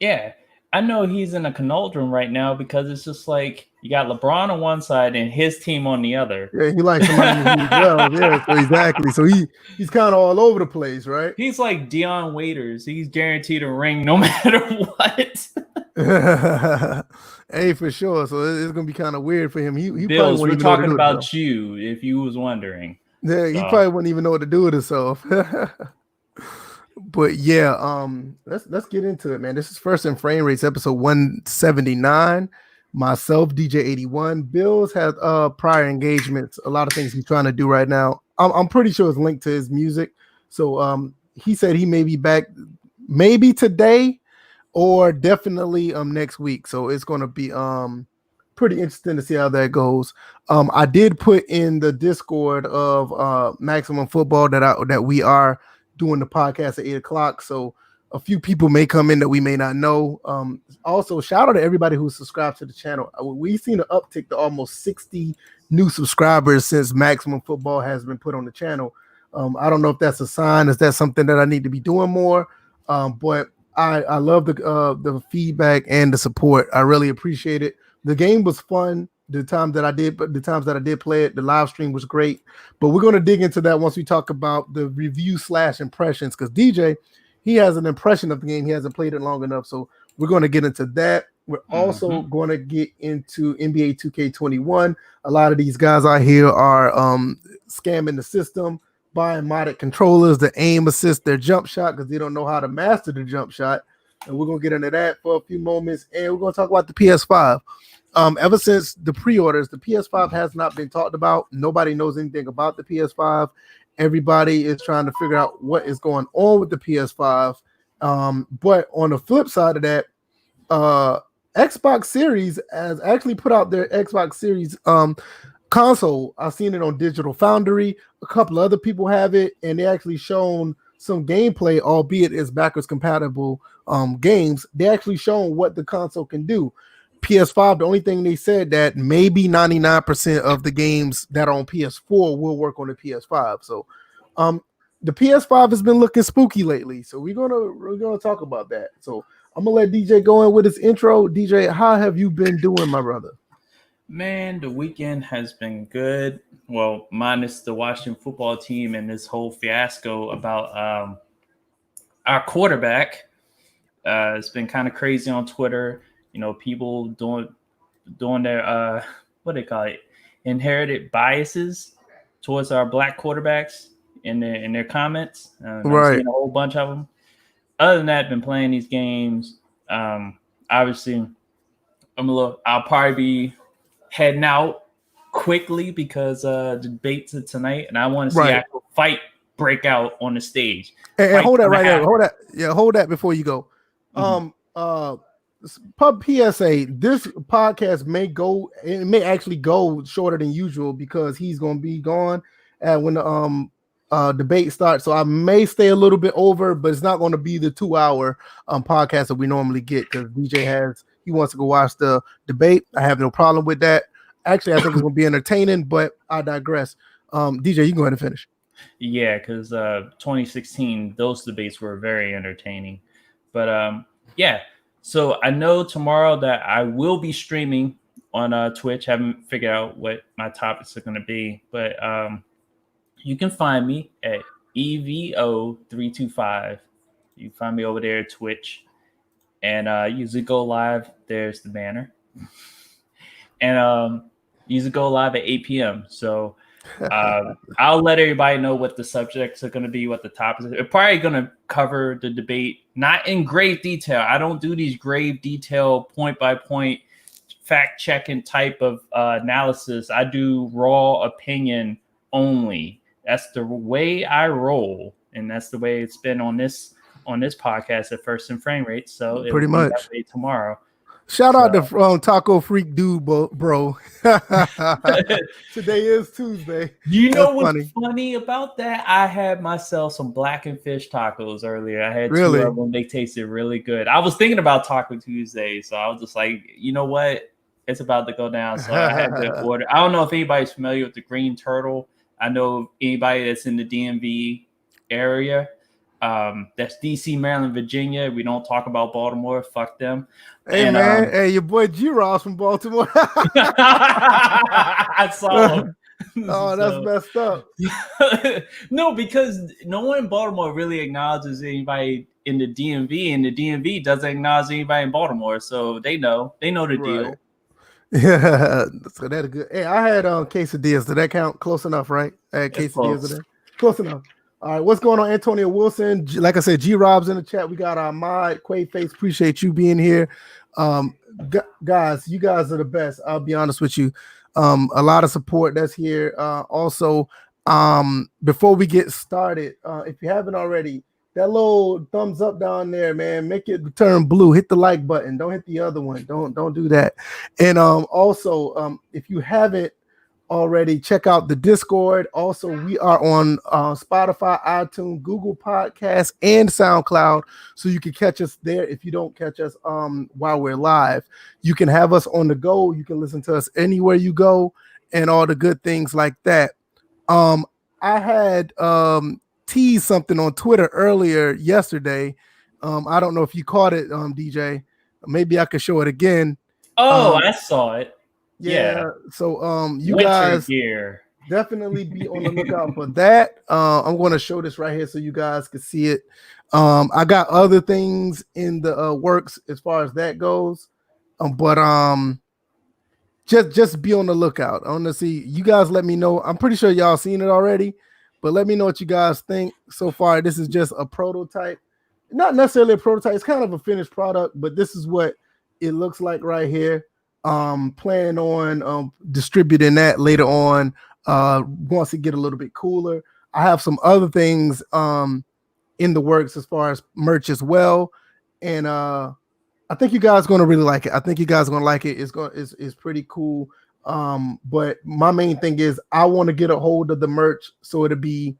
Yeah, I know he's in a conundrum right now because it's just like you got LeBron on one side and his team on the other. Yeah, he likes the Miami Heat as well. Yeah, so exactly. So he's kind of all over the place, right? He's like Dion Waiters. He's guaranteed a ring no matter what. Hey, for sure. So it's gonna be kind of weird for him. He probably Bills, won't we're even know what to talking do with himself. about you if you was wondering. Yeah, he So probably wouldn't even know what to do with himself. But yeah, let's get into it, man. This is First and Frame Rates, episode 179. Myself, DJ 81. Bills has prior engagements, a lot of things he's trying to do right now. I'm pretty sure it's linked to his music. So he said he may be back maybe today or definitely next week. So it's gonna be pretty interesting to see how that goes. I did put in the Discord of Maximum Football that we are doing the podcast at 8 o'clock. So a few people may come in that we may not know. Also, shout out to everybody who subscribed to the channel. We've seen an uptick to almost 60 new subscribers since Maximum Football has been put on the channel. I don't know if that's a sign. Is that something that I need to be doing more? But I love the feedback and the support. I really appreciate it. The game was fun. The times that I did play it, the live stream was great. But we're going to dig into that once we talk about the review / impressions, because DJ, he has an impression of the game. He hasn't played it long enough. So we're going to get into that. We're also going to get into NBA 2K21. A lot of these guys out here are scamming the system, buying modded controllers to aim assist their jump shot because they don't know how to master the jump shot. And we're going to get into that for a few moments. And we're going to talk about the PS5. Ever since the pre-orders, the PS5 has not been talked about. Nobody knows anything about the PS5. Everybody is trying to figure out what is going on with the PS5. But on the flip side of that, Xbox Series has actually put out their Xbox Series console. I've seen it on Digital Foundry. A couple other people have it, and they actually shown some gameplay, albeit it's backwards compatible games. They actually shown what the console can do. PS5, the only thing they said that maybe 99% of the games that are on PS4 will work on the PS5. So the PS5 has been looking spooky lately. So we're gonna talk about that. So I'm gonna let DJ go in with his intro. DJ, how have you been doing, my brother? man, the weekend has been good. Well, minus the Washington football team and this whole fiasco about our quarterback. It's been kind of crazy on Twitter. You know, people doing their what they call it, inherited biases towards our black quarterbacks in their comments. I'm Right. seeing a whole bunch of them. Other than that, been playing these games. Obviously, I'll probably be heading out quickly because the debates are tonight, and I want to see Right. actual fight break out on the stage. And Fights hold that gonna right there. happen. Hold that. Yeah, hold that before you go. Pub PSA, this podcast may go, it may actually go shorter than usual because he's gonna be gone when the debate starts. So I may stay a little bit over, but it's not going to be the 2 hour podcast that we normally get because DJ he wants to go watch the debate. I have no problem with that. Actually, I think it's going to be entertaining, but I digress. DJ, you can go ahead and finish. Yeah, because 2016, those debates were very entertaining. But yeah, so I know tomorrow that I will be streaming on Twitch. Haven't figured out what my topics are going to be, but you can find me at EVO325. You can find me over there at Twitch, and usually go live. There's the banner, and usually go live at 8 p.m. So I'll let everybody know what the subjects are going to be, what the topics are. We're probably going to cover the debate, not in grave detail. I don't do these grave detail, point by point, fact checking type of analysis. I do raw opinion only. That's the way I roll, and that's the way it's been on this podcast at First and Frame Rate. So it will Pretty be that much. way tomorrow. Shout out to Taco Freak Dude, bro. Today is Tuesday. You know That's what's funny about that? I had myself some blackened fish tacos earlier. I had Really? 2 of them. They tasted really good. I was thinking about Taco Tuesday, so I was just like, you know what? It's about to go down. So I had to order. I don't know if anybody's familiar with the green turtle. I know anybody that's in the DMV area. That's DC, Maryland, Virginia. We don't talk about Baltimore. Fuck them. Hey, and, man. Hey, your boy G-Ross from Baltimore. I saw him. Oh, that's messed up. No, because no one in Baltimore really acknowledges anybody in the DMV, and the DMV doesn't acknowledge anybody in Baltimore. So they know the deal. Yeah, so that's good. Hey, I had quesadillas. Did that count? Close enough, right? I had quesadillas today. Close enough. All right, what's going on, Antonio Wilson? Like I said, G-Rob's in the chat. We got our mod, Quaface. Appreciate you being here. Guys, you guys are the best. I'll be honest with you. A lot of support that's here. Also, before we get started, if you haven't already, that little thumbs up down there, man, make it turn blue. Hit the like button. Don't hit the other one. Don't do that. And also, if you haven't already, check out the Discord. Also, we are on Spotify, iTunes, Google Podcasts, and SoundCloud, so you can catch us there. If you don't catch us while we're live, you can have us on the go. You can listen to us anywhere you go, and all the good things like that. I had teased something on Twitter earlier yesterday. I don't know if you caught it, DJ. Maybe I could show it again. Oh, I saw it. Yeah. So you Winter guys gear. Definitely be on the lookout for that. I'm going to show this right here so you guys can see it. I got other things in the works as far as that goes. But just be on the lookout. I want to see you guys. Let me know. I'm pretty sure y'all seen it already, but let me know what you guys think so far. This is just a prototype, not necessarily a prototype. It's kind of a finished product, but this is what it looks like right here. Planning on distributing that later on once it get a little bit cooler. I have some other things in the works as far as merch as well, and I think you guys are going to really like it. I think you guys are going to like it. It's pretty cool. But my main thing is I want to get a hold of the merch, so I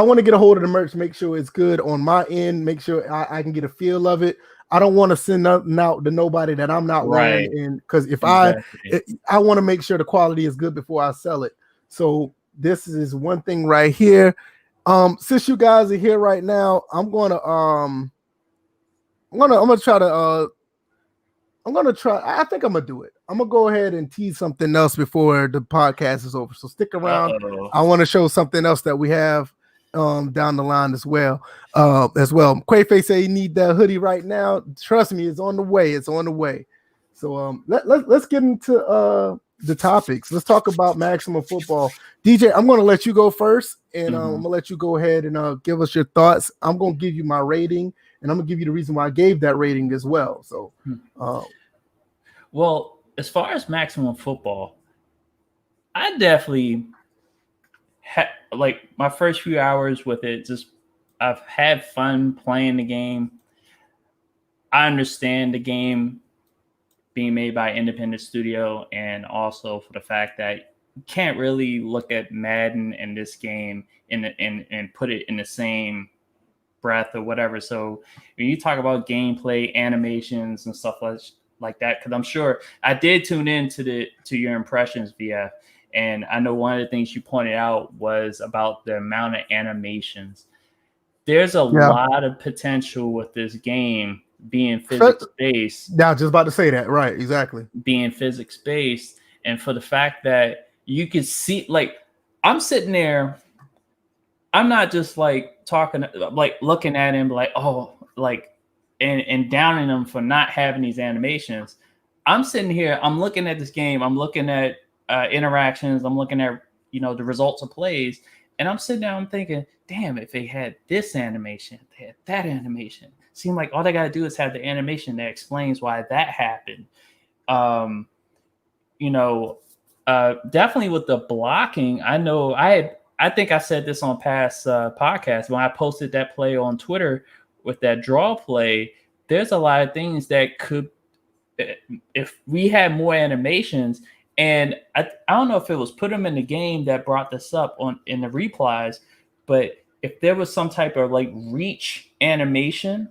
want to get a hold of the merch, make sure it's good on my end, make sure I can get a feel of it. I don't want to send nothing out to nobody that I'm not wearing, and because if I want to make sure the quality is good before I sell it. So this is one thing right here. Since you guys are here right now, I'm gonna try. I think I'm gonna do it. I'm gonna go ahead and tease something else before the podcast is over. So stick around. I want to show something else that we have down the line as well. Quaface say you need that hoodie right now. Trust me, it's on the way. So let's get into the topics. Let's talk about Maximum Football. DJ, I'm gonna let you go first, and I'm gonna let you go ahead and give us your thoughts. I'm gonna give you my rating, and I'm gonna give you the reason why I gave that rating as well. So well, as far as Maximum Football, I definitely like my first few hours with it. I've had fun playing the game. I understand the game being made by an independent studio, and also for the fact that you can't really look at Madden and this game and put it in the same breath or whatever. So when you talk about gameplay, animations, and stuff like that, because I'm sure I did tune in to your impressions, VF. And I know one of the things you pointed out was about the amount of animations. There's a lot of potential with this game being physics-based. Now, just about to say that. Right, exactly. Being physics-based. And for the fact that you can see, like, I'm sitting there, I'm not just, like, talking, like, looking at him, like, oh, like, and downing them for not having these animations. I'm sitting here, I'm looking at this game, I'm looking at interactions, I'm looking at the results of plays, and I'm sitting down, I'm thinking, damn, if they had this animation, they had that animation. Seemed like all they got to do is have the animation that explains why that happened. Definitely with the blocking. I know I think I said this on past podcasts when I posted that play on Twitter with that draw play. There's a lot of things that could, if we had more animations. And I don't know if it was Putteminthegame that brought this up in the replies, but if there was some type of like reach animation,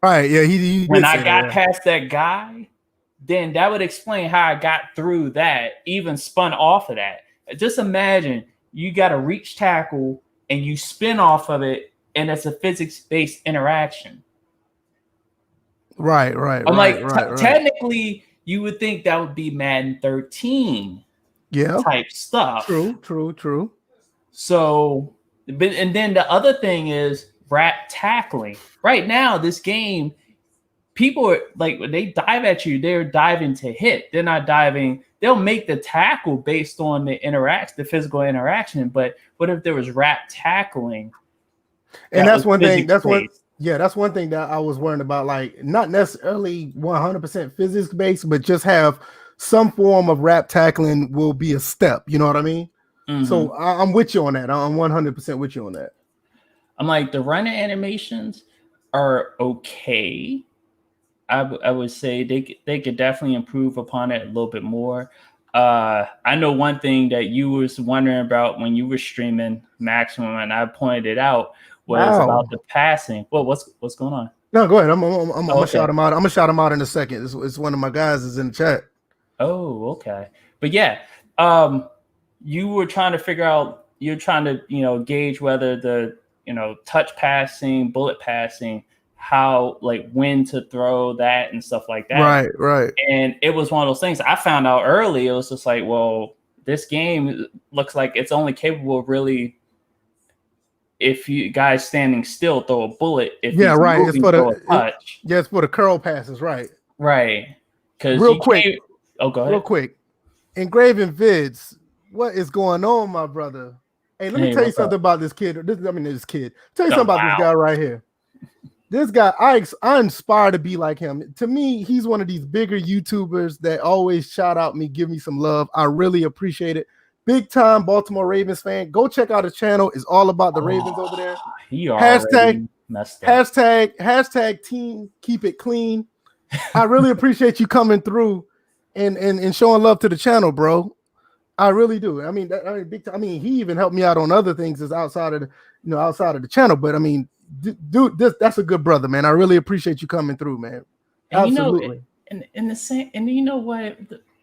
right? Yeah, he when I got past that guy, then that would explain how I got through that, even spun off of that. Just imagine you got a reach tackle and you spin off of it and it's a physics-based interaction. Right. Technically, you would think that would be Madden 13 type stuff. True. So, and then the other thing is Brat Tackling. Right now, this game, people are like, when they dive at you, they're diving to hit. They're not diving. They'll make the tackle based on the physical interaction. But what if there was Brat Tackling? And that's one thing. That's one thing that I was worried about. Like, not necessarily 100% physics based, but just have some form of Brat Tackling will be a step. You know what I mean? Mm-hmm. So I'm with you on that. I'm 100% with you on that. I'm like, the running animations are okay. I would say they could definitely improve upon it a little bit more. I know one thing that you was wondering about when you were streaming Maximum, and I pointed it out, was about the passing. Well, what's going on? No, go ahead. I'm gonna shout him out. I'm gonna shout him out in a second. It's one of my guys is in the chat. Oh, okay. But yeah, you were trying to figure out. You're trying to gauge whether the touch passing, bullet passing, how, like, when to throw that and stuff like that. Right. And it was one of those things I found out early. It was just like, well, this game looks like it's only capable of really, if you guys standing still, throw a bullet. If moving, it's for the touch. It's for the curl passes, right? Because real quick. Go ahead. Real quick. Engraving Vids, what is going on, my brother? Hey, let me tell you something about this kid. This kid. Tell you something about this guy right here. This guy, I inspire to be like him. To me, he's one of these bigger YouTubers that always shout out me, give me some love. I really appreciate it. Big time Baltimore Ravens fan. Go check out his channel. It's all about the Ravens over there. Hashtag team keep it clean. I really appreciate you coming through and showing love to the channel, bro. I really do. Big time. He even helped me out on other things as outside of the channel. But dude, that's a good brother, man. I really appreciate you coming through, man. Absolutely. And you know what?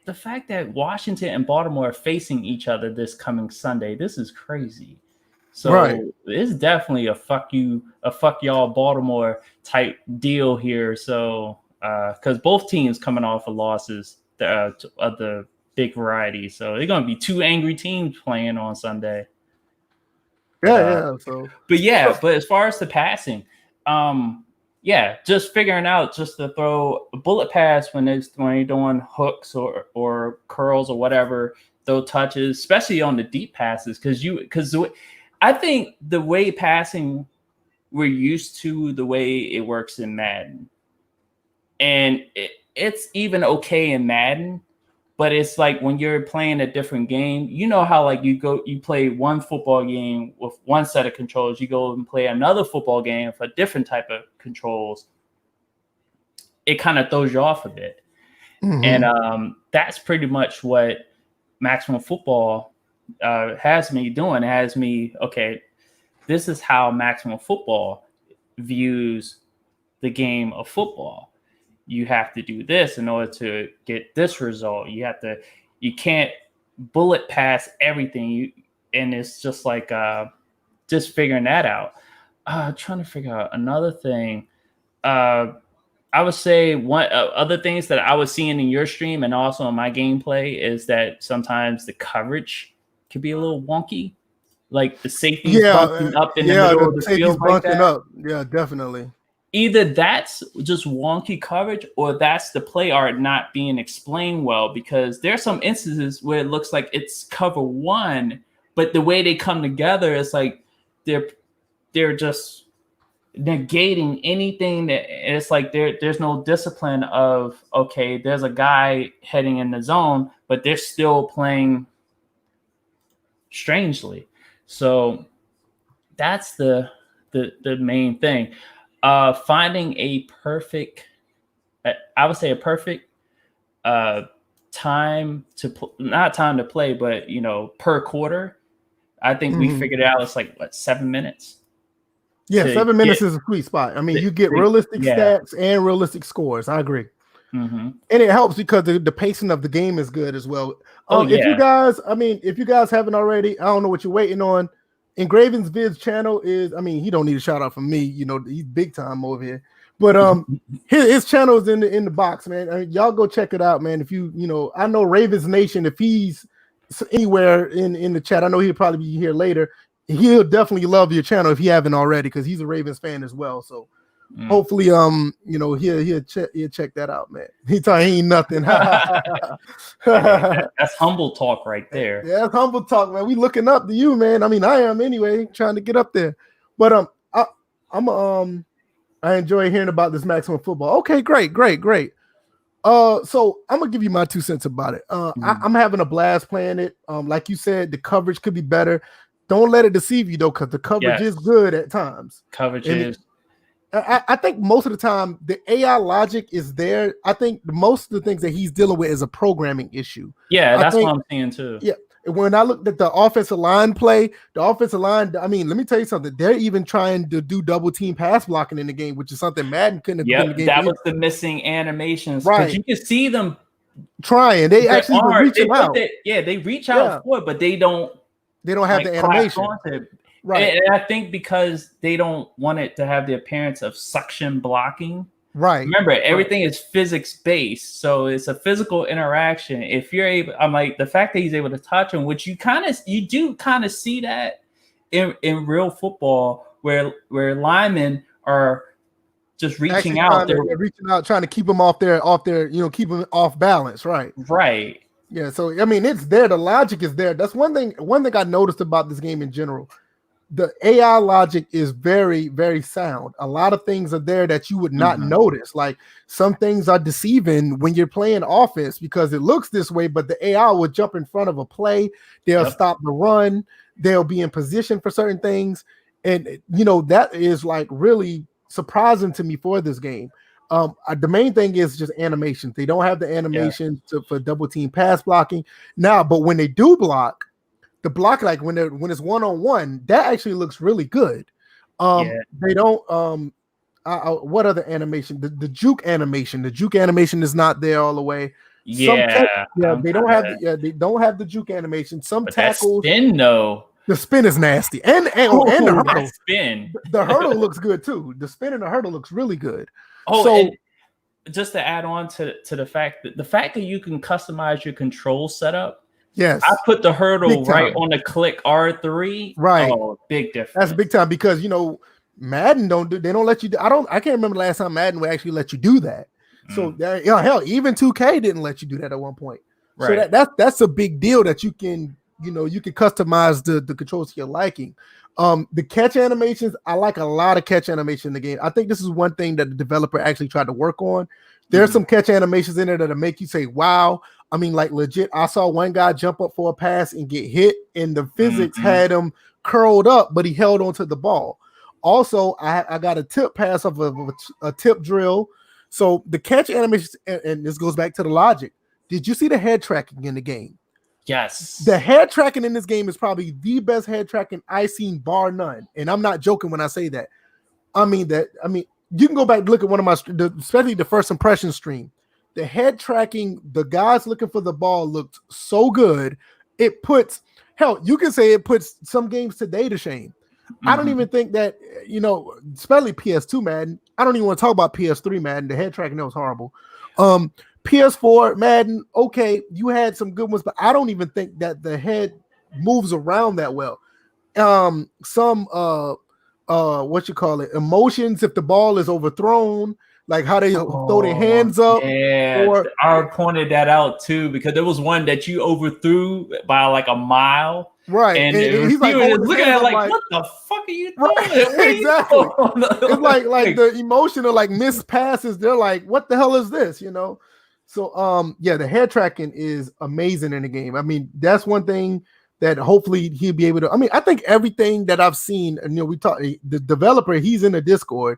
The fact that Washington and Baltimore are facing each other this coming Sunday, this is crazy. So it's definitely a fuck y'all Baltimore type deal here. So because both teams coming off of losses of the big variety, so they're gonna be two angry teams playing on Sunday. But as far as the passing, just figuring out just to throw a bullet pass when you're doing hooks or curls or whatever, throw touches, especially on the deep passes, because I think the way passing, we're used to the way it works in Madden, and it's even okay in Madden. But it's like when you're playing a different game, you know how, like, you play one football game with one set of controls, you go and play another football game with a different type of controls. It kind of throws you off a bit. Mm-hmm. And that's pretty much what Maximum Football has me doing. It has me, okay, this is how Maximum Football views the game of football. You have to do this in order to get this result. You can't bullet pass everything. And it's just like just figuring that out. Trying to figure out another thing. I would say one other things that I was seeing in your stream and also in my gameplay is that sometimes the coverage can be a little wonky. Like the safety's bunking up in the middle of the field like that. Up. Yeah, definitely. Either that's just wonky coverage or that's the play art not being explained well, because there's some instances where it looks like it's cover one, but the way they come together is like they're just negating anything that it's like there's no discipline of, okay, there's a guy heading in the zone, but they're still playing strangely. So that's the main thing. Finding a perfect, I would say a perfect time to not time to play, but per quarter. I think we figured it out. It's like 7 minutes. Yeah, 7 minutes is a sweet spot. You get realistic stats and realistic scores. I agree. Mm-hmm. And it helps because the pacing of the game is good as well. If you guys haven't already, I don't know what you're waiting on. Engraven's Vid's channel is, I mean, he don't need a shout out from me, you know, he's big time over here. But his channel is in the box, man. I mean, y'all go check it out, man. If you know, I know Ravens Nation, if he's anywhere in the chat, I know he'll probably be here later. He'll definitely love your channel if he haven't already, because he's a Ravens fan as well. So hopefully, you know, he'll check that out, man. He ain't nothing. That's humble talk right there. Yeah, that's humble talk, man. We looking up to you, man. I mean, I am anyway, trying to get up there. But I enjoy hearing about this maximum football. Okay, great. So I'm gonna give you my 2 cents about it. I'm having a blast playing it. Like you said, the coverage could be better. Don't let it deceive you though, because the coverage is good at times. I think most of the time the AI logic is there. I think most of the things that he's dealing with is a programming issue. Yeah, that's what I'm saying too. Yeah. When I looked at the offensive line play, the offensive line, I mean, let me tell you something. They're even trying to do double team pass blocking in the game, which is something Madden couldn't have done in the game. That was the missing animations. Right. You can see them trying. They actually reaching out. They reach out for it, but they don't have the animation. Right. And I think because they don't want it to have the appearance of suction blocking. Right. Remember, everything is physics based, so it's a physical interaction. If you're able, I'm like, the fact that he's able to touch him, which you do kind of see that in real football, where linemen are just reaching out. They're reaching out, trying to keep them off their, you know, keep them off balance. Right. Right. Yeah. So I mean, it's there. The logic is there. That's one thing I noticed about this game in general. The AI logic is very, very sound. A lot of things are there that you would not notice. Like some things are deceiving when you're playing offense because it looks this way, but the AI will jump in front of a play. They'll stop the run. They'll be in position for certain things. And, you know, that is like really surprising to me for this game. The main thing is just animations. They don't have the animation for double team pass blocking now, but when they do block, the block, like when it's one-on-one, that actually looks really good. They don't what other animation? The juke animation. The juke animation is not there all the way. They don't have the juke animation. Some tackles, the spin is nasty. And the hurdle. Spin. The hurdle looks good too. The spin and the hurdle looks really good. And just to add on to the fact that you can customize your control setup. Yes, I put the hurdle right on the click R3. Right, big difference. That's big time because you know Madden don't let you. I can't remember the last time Madden would actually let you do that. So hell, even 2K didn't let you do that at one point. Right. So that's a big deal that you can customize the controls to your liking. The catch animations, I like a lot of catch animation in the game. I think this is one thing that the developer actually tried to work on. There's some catch animations in there that'll make you say, wow. I mean, like legit, I saw one guy jump up for a pass and get hit, and the physics had him curled up, but he held onto the ball. Also, I got a tip pass of a tip drill. So the catch animations, and this goes back to the logic. Did you see the head tracking in the game? Yes. The head tracking in this game is probably the best head tracking I've seen, bar none. And I'm not joking when I say that. I mean, you can go back and look at one of my, especially the first impression stream. The head tracking, the guys looking for the ball looked so good. It puts, hell, you can say it puts some games today to shame. I don't even think that, especially PS2 Madden. I don't even want to talk about PS3 Madden. The head tracking, that was horrible. PS4 Madden, okay, you had some good ones, but I don't even think that the head moves around that well. Emotions if the ball is overthrown, like how they throw their hands up. Yeah, I pointed that out too because there was one that you overthrew by like a mile. Right, and he's like looking at it like, what the fuck are you doing? Right. Exactly. It's like the emotional like missed passes. They're like, what the hell is this? So the head tracking is amazing in the game. I mean, that's one thing that hopefully he'll be able to. I mean, I think everything that I've seen, we talk the developer, he's in the Discord.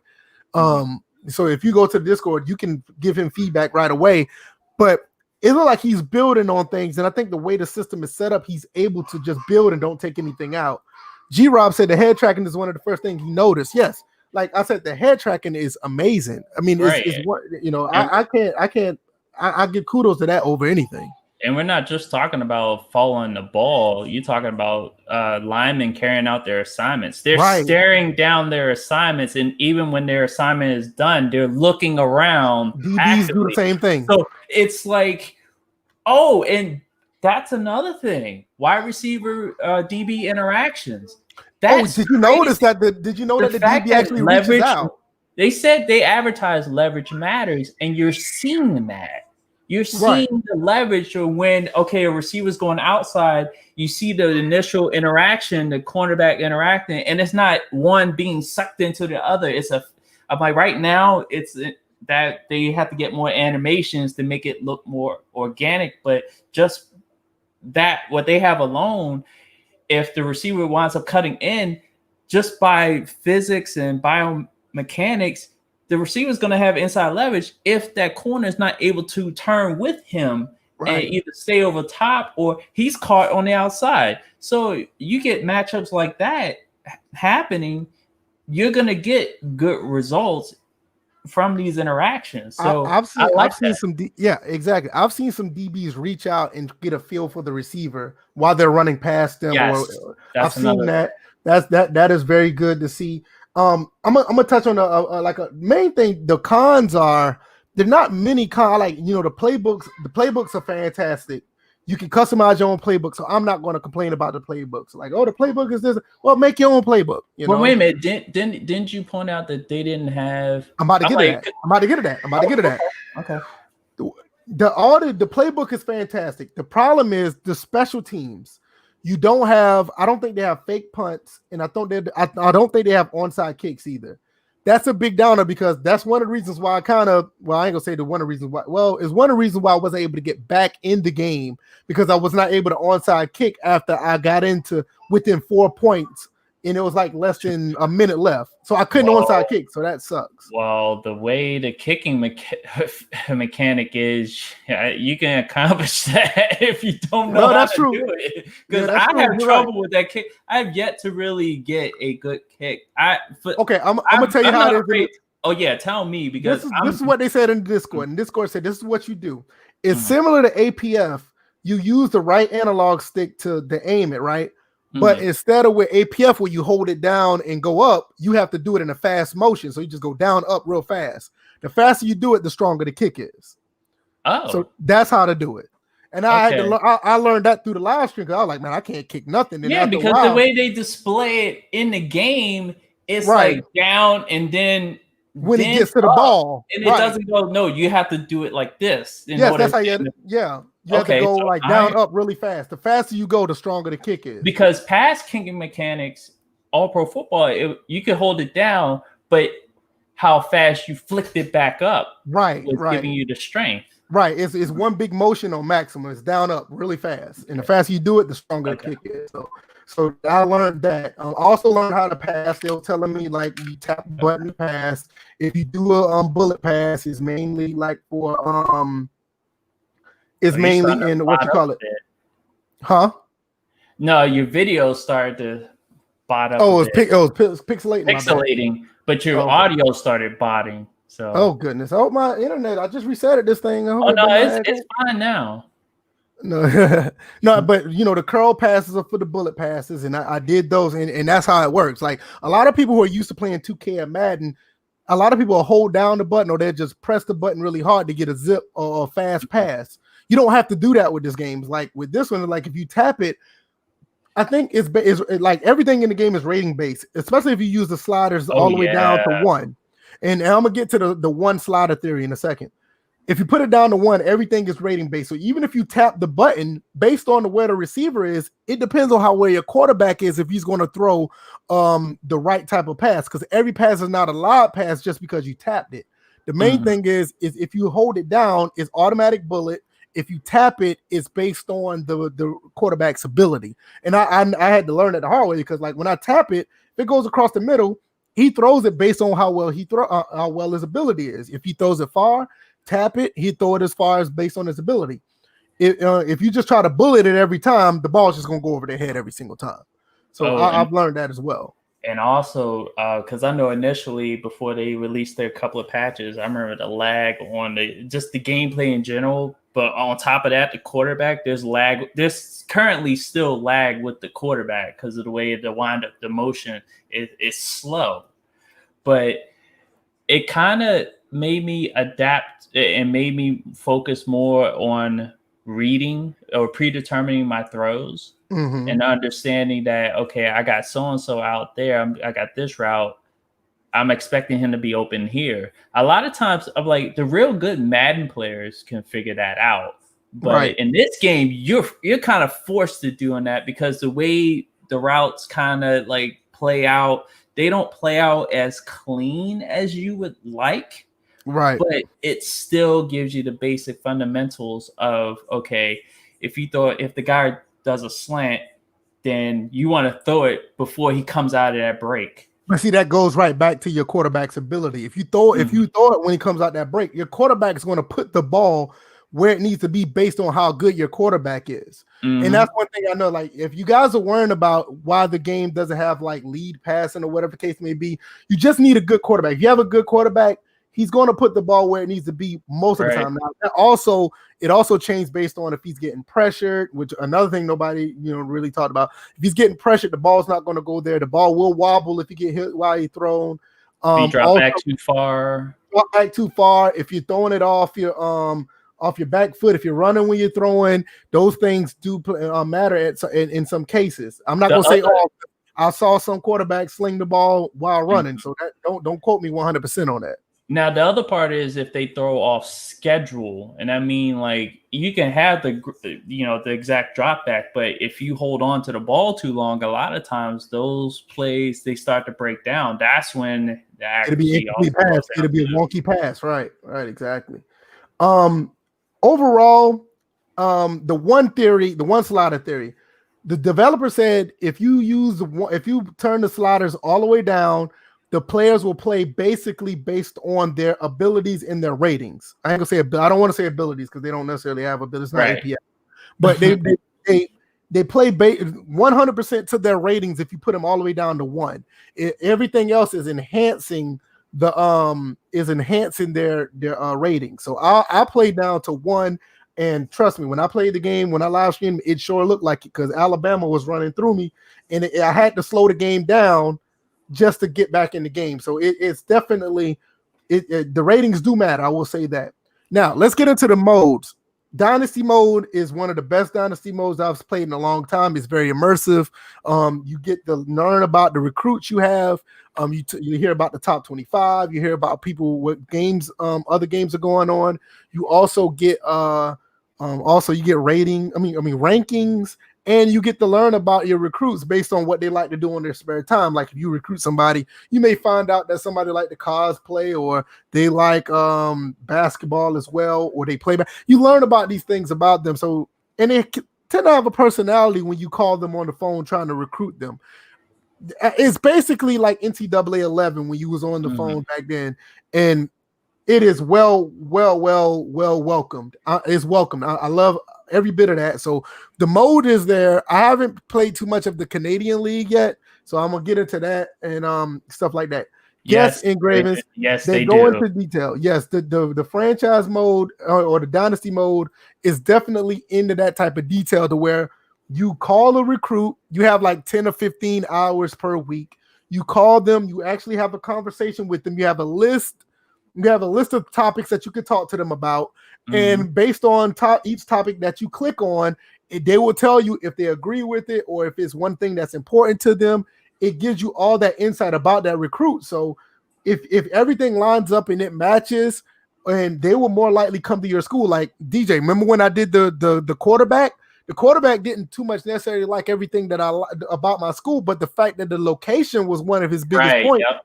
So if you go to the Discord, you can give him feedback right away. But it looks like he's building on things, and I think the way the system is set up, he's able to just build and don't take anything out. G-Rob said the head tracking is one of the first things he noticed. Yes, like I said, the head tracking is amazing. I mean, it's what I give kudos to that over anything. And we're not just talking about following the ball. You're talking about linemen carrying out their assignments. They're staring down their assignments, and even when their assignment is done, they're looking around. DBs actively. do the same thing. So it's like, oh, and that's another thing. Wide receiver DB interactions. That's did you notice that? Did you know that the DB actually reaches out? They said they advertise leverage matters, and you're seeing that. You're seeing the leverage of when, okay, a receiver's going outside, you see the initial interaction, the cornerback interacting, and it's not one being sucked into the other. I'm like, right now, it's that they have to get more animations to make it look more organic, but just that, what they have alone, if the receiver winds up cutting in, just by physics and biomechanics, the receiver is going to have inside leverage if that corner is not able to turn with him and either stay over top or he's caught on the outside. So you get matchups like that happening, you're going to get good results from these interactions. So I've seen some exactly. I've seen some DBs reach out and get a feel for the receiver while they're running past them. Yes, I've seen that. That is very good to see. I'm gonna touch on a main thing. The cons are there not many cons. Like, you know, the playbooks are fantastic. You can customize your own playbook, so I'm not going to complain about the playbooks. Like, oh, the playbook is this. Well, make your own playbook. But wait a minute, didn't you point out that they didn't have? I'm about to get to that. Okay. The playbook is fantastic. The problem is the special teams. You don't have. I don't think they have fake punts, and I don't think they have onside kicks either. That's a big downer because that's one of the reasons why I ain't gonna say one of the reasons why. Well, it's one of the reasons why I wasn't able to get back in the game because I was not able to onside kick after I got into within 4 points, and it was like less than a minute left, so I couldn't onside kick. So that sucks. Well, the way the kicking mechanic is, you can accomplish that if you don't know how to do it. Because I have trouble with that kick. I've yet to really get a good kick. I'm gonna tell you how it is. Oh yeah, tell me, because this is what they said in the Discord. And Discord said this is what you do. It's similar to APF. You use the right analog stick to aim it, right? But instead of with APF where you hold it down and go up, you have to do it in a fast motion. So you just go down, up real fast. The faster you do it, the stronger the kick is. Oh, so that's how to do it. And I learned that through the live stream because I was like, man, I can't kick nothing. And because the way they display it in the game, it's like down and then when it gets to the ball, and it doesn't go. No, you have to do it like this. Yes, that's how you. You have to go down, up really fast. The faster you go, the stronger the kick is. Because pass kicking mechanics, all pro football, you can hold it down, but how fast you flicked it back up, giving you the strength. Right, it's one big motion on maximum. It's down, up really fast, and the faster you do it, the stronger the kick is. So I learned that. I also learned how to pass. They were telling me like you tap the button to pass. If you do a bullet pass, it's mainly like for Is mainly in what you call it, huh? No, your video started to bot up. Oh, it's pixelating. Pixelating, but your audio started botting. So, oh goodness, oh my internet! I just resetted this thing. It's fine now. No, no, but you know the curl passes are for the bullet passes, and I did those, and that's how it works. Like a lot of people who are used to playing 2K and Madden, a lot of people will hold down the button or they just press the button really hard to get a zip or a fast pass. You don't have to do that with this game. Like with this one, like if you tap it, I think it's like everything in the game is rating based, especially if you use the sliders all the way down to 1. And I'm gonna get to the one slider theory in a second. If you put it down to 1, everything is rating based. So even if you tap the button based on where the receiver is, it depends on how where your quarterback is if he's going to throw the right type of pass. Because every pass is not a lob pass just because you tapped it. The main thing is if you hold it down, it's automatic bullet. If you tap it, it's based on the quarterback's ability. And I had to learn it the hard way because like when I tap it, if it goes across the middle, he throws it based on how well his ability is. If he throws it far, tap it, he throw it as far as based on his ability. If you just try to bullet it every time, the ball's just gonna go over their head every single time. So I've learned that as well. And also, because I know initially before they released their couple of patches, I remember the lag on the gameplay in general But on top of that, the quarterback, there's lag. There's currently still lag with the quarterback because of the way the wind up, the motion is slow. But it kind of made me adapt and made me focus more on reading or predetermining my throws and understanding that, okay, I got so-and-so out there. I got this route. I'm expecting him to be open here. A lot of times, I'm like, the real good Madden players can figure that out. But in this game, you're kind of forced to doing that because the way the routes kind of like play out, they don't play out as clean as you would like. Right. But it still gives you the basic fundamentals of, okay, if the guy does a slant, then you want to throw it before he comes out of that break. But see, that goes right back to your quarterback's ability. If you throw it when he comes out that break, your quarterback is going to put the ball where it needs to be based on how good your quarterback is. And that's one thing I know. Like, if you guys are worrying about why the game doesn't have like lead passing or whatever the case may be, you just need a good quarterback. If you have a good quarterback, he's going to put the ball where it needs to be most of the time. Now, it also changed based on if he's getting pressured, which another thing nobody really talked about. If he's getting pressured, the ball's not going to go there. The ball will wobble if you get hit while he's thrown. If you drop back too far. If you're throwing it off your back foot, if you're running when you're throwing, those things do matter in some cases. I'm not going to say I saw some quarterbacks sling the ball while running, so that don't quote me 100% on that. Now, the other part is if they throw off schedule, and I mean, like, you can have the exact drop back, but if you hold on to the ball too long, a lot of times those plays, they start to break down. That's when the accuracy it'll be a wonky pass. Right, exactly. Overall, the one slider theory, the developer said if you turn the sliders all the way down, the players will play basically based on their abilities and their ratings. I don't want to say abilities because they don't necessarily have abilities. It's not API, but they play 100% to their ratings. If you put them all the way down to 1, everything else is enhancing their rating. So I play down to 1, and trust me, when I played the game, when I live streamed, it sure looked like it because Alabama was running through me, and I had to slow the game down just to get back in the game. So it's definitely the ratings do matter. I will say that. Now let's get into the modes. Dynasty mode is one of the best Dynasty modes I've played in a long time. It's very immersive. You get to learn about the recruits you have. You hear about the top 25. You hear about people, what games, other games are going on. You also get rankings, and you get to learn about your recruits based on what they like to do in their spare time. Like if you recruit somebody, you may find out that somebody like to cosplay, or they like basketball as well, or they play. You learn about these things about them. So, and they tend to have a personality when you call them on the phone trying to recruit them. It's basically like NCAA 11 when you was on the phone back then, and it is well welcomed. It's welcomed. I love every bit of that. So the mode is there. I haven't played too much of the Canadian League yet, so I'm gonna get into that and stuff like that. Yes, engravings. Yes, they go into detail. Yes, the franchise mode or the dynasty mode is definitely into that type of detail to where you call a recruit. You have like 10 or 15 hours per week. You call them. You actually have a conversation with them. You have a list. You have a list of topics that you can talk to them about. And based on each topic that you click on, they will tell you if they agree with it or if it's one thing that's important to them. It gives you all that insight about that recruit. So if everything lines up and it matches, and they will more likely come to your school. Like DJ, remember when I did the quarterback? The quarterback didn't too much necessarily like everything that I about my school, but the fact that the location was one of his biggest points. Yep.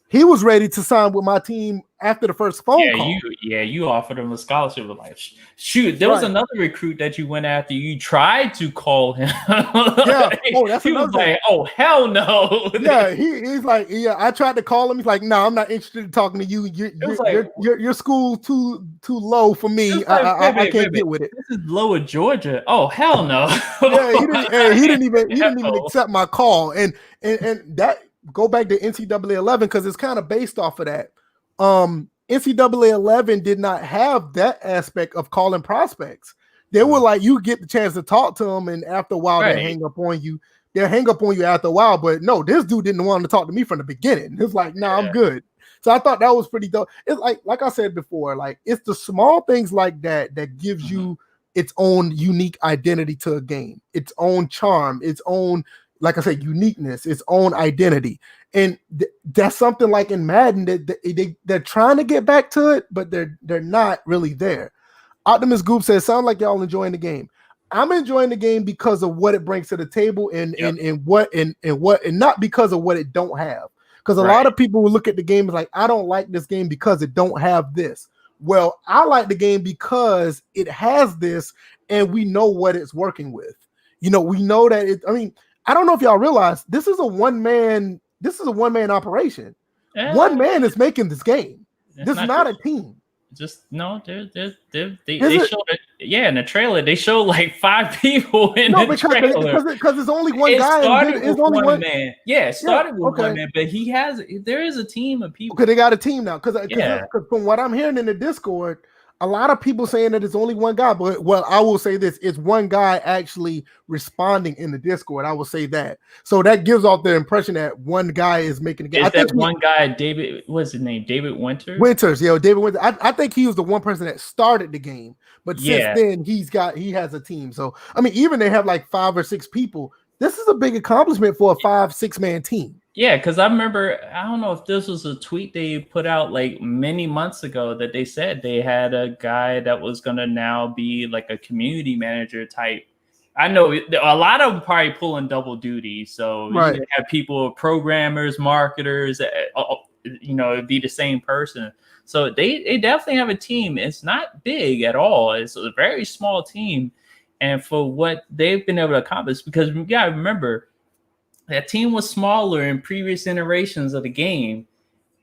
He was ready to sign with my team after the first phone call. You offered him a scholarship. Like, shoot, there was another recruit that you went after. You tried to call him. That's he was like, "Oh hell no!" He's like, I tried to call him. He's like, "No, I'm not interested in talking to you. Your school too low for me. I can't get with it. This is Lower Georgia. Oh hell no!" He didn't even accept my call. And that. Go back to NCAA 11 because it's kind of based off of that. NCAA 11 did not have that aspect of calling prospects. They were like, you get the chance to talk to them, and after a while, they hang up on you. They'll hang up on you after a while. But no, this dude didn't want to talk to me from the beginning. It's like, nah, I'm good. So I thought that was pretty dope. It's like I said before, like it's the small things like that that gives you its own unique identity to a game, its own charm, its own, like I said, uniqueness, its own identity. And that's something like in Madden that they're trying to get back to it, but they're not really there. Optimus Goop says, sound like y'all enjoying the game. I'm enjoying the game because of what it brings to the table and not because of what it don't have. Because a lot of people will look at the game as like, I don't like this game because it don't have this. Well, I like the game because it has this, and we know what it's working with. You know, we know that it. I mean, I don't know if y'all realize this is a one-man operation. One man is making this game. This is not a team. Just no, they showed it. Yeah, in the trailer they showed like 5 people in the trailer because there's only one guy. It's only one man. Yeah, it started with one man, but there is a team of people. Okay, they got a team now. Because from what I'm hearing in the Discord, a lot of people saying that it's only one guy. But I will say this: it's one guy actually responding in the Discord. I will say that. So that gives off the impression that one guy is making the game. Is that one guy, David? What's his name? David Winters. David Winters. I think he was the one person that started the game. But since then, he has a team. So I mean, even they have like 5 or 6 people. This is a big accomplishment for a 5-6 man team. Yeah, because I remember, I don't know if this was a tweet they put out like many months ago that they said they had a guy that was going to now be like a community manager type. I know a lot of them probably pulling double duty. So you have people, programmers, marketers, it'd be the same person. So they definitely have a team. It's not big at all. It's a very small team. And for what they've been able to accomplish, because you got to remember, that team was smaller in previous iterations of the game,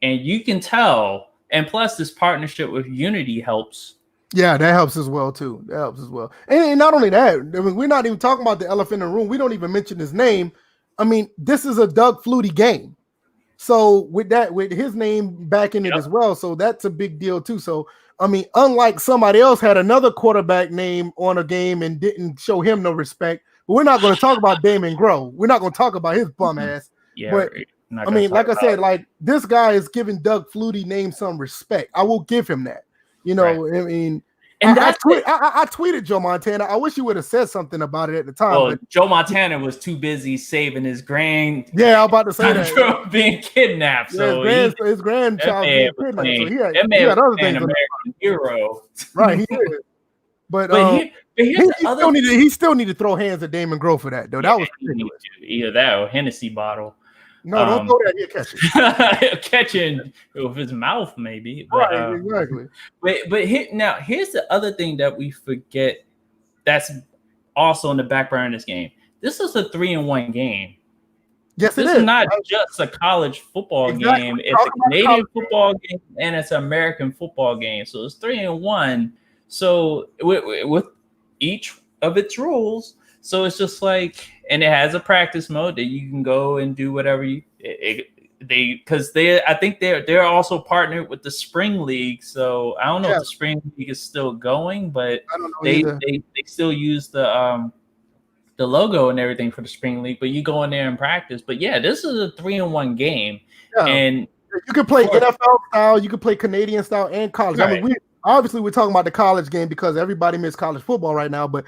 and you can tell. And plus, this partnership with Unity helps. Yeah, that helps as well too. And not only that, I mean, we're not even talking about the elephant in the room. We don't even mention his name. I mean, this is a Doug Flutie game, so with his name back in it as well, so that's a big deal too. So I mean, unlike somebody else had another quarterback name on a game and didn't show him no respect. But we're not going to talk about Damon Groh. We're not going to talk about his bum ass. Yeah, but I mean, like I said, like this guy is giving Doug Flutie name some respect. I will give him that. You know, I mean, and I tweeted Joe Montana. I wish you would have said something about it at the time. Well, but Joe Montana was too busy saving his grand. Yeah, I was about to say that. Being kidnapped. So his grandchild being kidnapped. So he had other things. American hero. Right, he is. But he still need to throw hands at Damon Groh for that, though. That was ridiculous. Either that or Hennessy bottle. No, don't throw that. He'll catch it. Catching with his mouth, maybe. But, right, exactly. But here's the other thing that we forget that's also in the background of this game. This is a 3-1 game. Yes, this is not just a college football game. It's a Canadian football game and it's an American football game. So it's 3-1. So with each of its rules, so it's just like, and it has a practice mode that you can go and do whatever I think they're also partnered with the Spring League. So I don't know if the Spring League is still going, but they still use the logo and everything for the Spring League. But you go in there and practice. But yeah, this is a 3-1 game, and you can play NFL style, you can play Canadian style, and college. Right. I mean, we're talking about the college game because everybody misses college football right now. But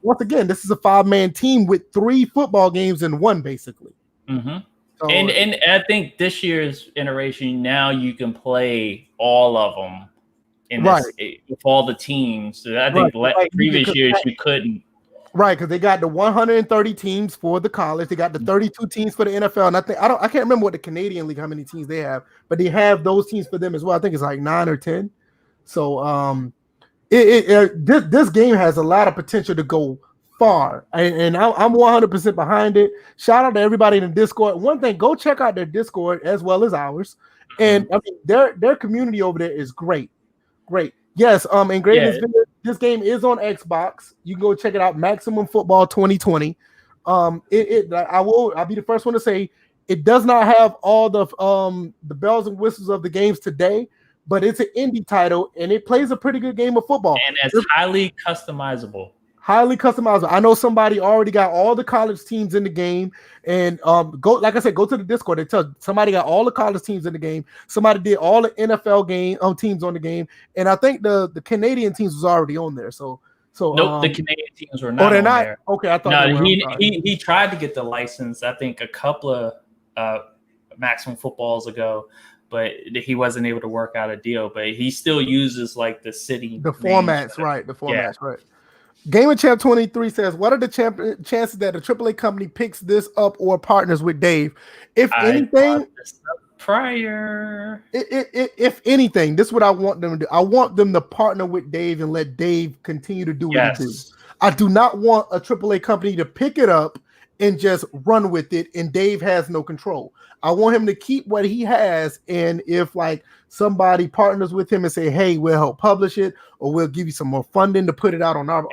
once again, this is a 5-man team with 3 football games in one, basically. Mm-hmm. So, and I think this year's iteration, now you can play all of them with all the teams. So I think previous years you couldn't. Right, because they got the 130 teams for the college, they got the 32 teams for the NFL, and I can't remember what the Canadian League, how many teams they have, but they have those teams for them as well. I think it's like 9 or 10. So this game has a lot of potential to go far, and I'm 100% behind it. Shout out to everybody in the Discord. One thing, go check out their Discord as well as ours, and I mean their community over there is great. Yes, and this game is on Xbox. You can go check it out. Maximum Football 2020. I'll be the first one to say it does not have all the bells and whistles of the games today, but it's an indie title and it plays a pretty good game of football. And it's highly customizable. Highly customizable. I know somebody already got all the college teams in the game, and go like I said, go to the Discord. They tell somebody got all the college teams in the game. Somebody did all the NFL game teams on the game, and I think the Canadian teams was already on there. So nope, the Canadian teams were not. Oh, they're not there. Okay, I thought. No, he tried to get the license. I think a couple of Maximum Footballs ago, but he wasn't able to work out a deal. But he still uses like the city, the formats, right? The formats, right? Game of Champ 23 says, what are the chances that a AAA company picks this up or partners with Dave? If anything, if anything, this is what I want them to do. I want them to partner with Dave and let Dave continue to do what he does. I do not want a AAA company to pick it up and just run with it, and Dave has no control. I want him to keep what he has, and if like somebody partners with him and say, "Hey, we'll help publish it, or we'll give you some more funding to put it out on our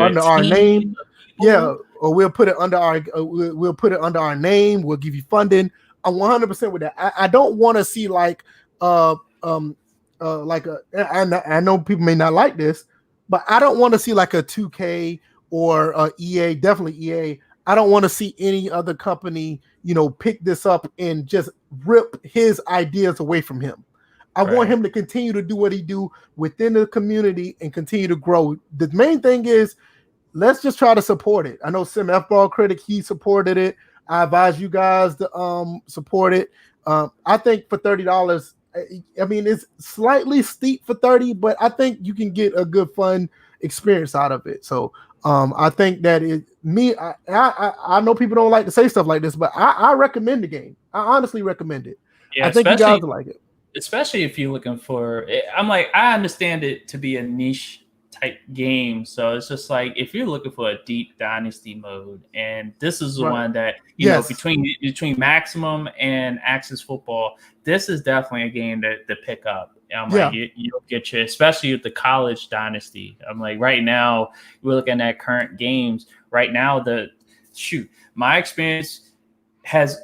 under our name," or we'll put it under our name. We'll give you funding. I'm 100% with that. I don't want to see like I know people may not like this, but I don't want to see like a 2K or EA, definitely EA. I don't want to see any other company, pick this up and just rip his ideas away from him. I want him to continue to do what he do within the community and continue to grow. The main thing is, let's just try to support it. I know Sim F Ball Critic, he supported it. I advise you guys to support it. I think for $30, I mean, it's slightly steep for 30, but I think you can get a good fun experience out of it. So I think that I know people don't like to say stuff like this, but I recommend the game. I honestly recommend it. Yeah, I think you guys will like it. Especially if you're looking for, I understand it to be a niche type game. So it's just like, if you're looking for a deep Dynasty mode, and this is the one that, between Maximum and Axis Football, this is definitely a game to pick up. I'm like, you'll get you, especially with the college Dynasty. I'm like, right now, we're looking at current games. Right now, my experience has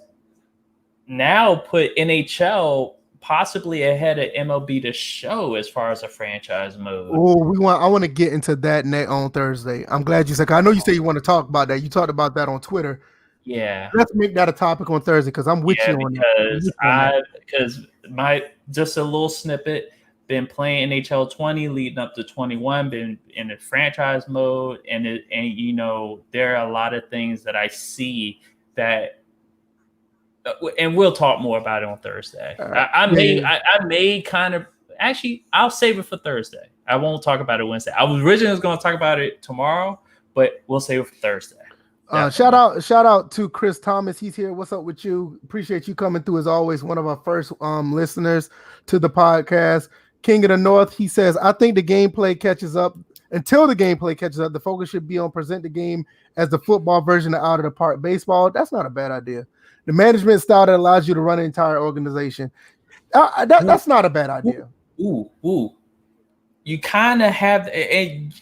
now put NHL possibly ahead of MLB The Show as far as a franchise mode. Oh, I want to get into that on Thursday. I'm glad you said. I know you say you want to talk about that. You talked about that on Twitter. Yeah, let's make that a topic on Thursday because I'm with you on that. Because just a little snippet. Been playing NHL 20 leading up to 21. Been in the franchise mode, and there are a lot of things that I see that. And we'll talk more about it on Thursday. I may kind of actually, I'll save it for Thursday. I won't talk about it Wednesday. I was originally going to talk about it tomorrow, but we'll save it for Thursday. Shout out to Chris Thomas. He's here. What's up with you? Appreciate you coming through as always. One of our first listeners to the podcast. King of the North. He says, I think the gameplay catches up. Until the gameplay catches up, the focus should be on present the game as the football version of out of the park baseball. That's not a bad idea. The management style that allows you to run an entire organization. That's not a bad idea. Ooh. You kind of have, and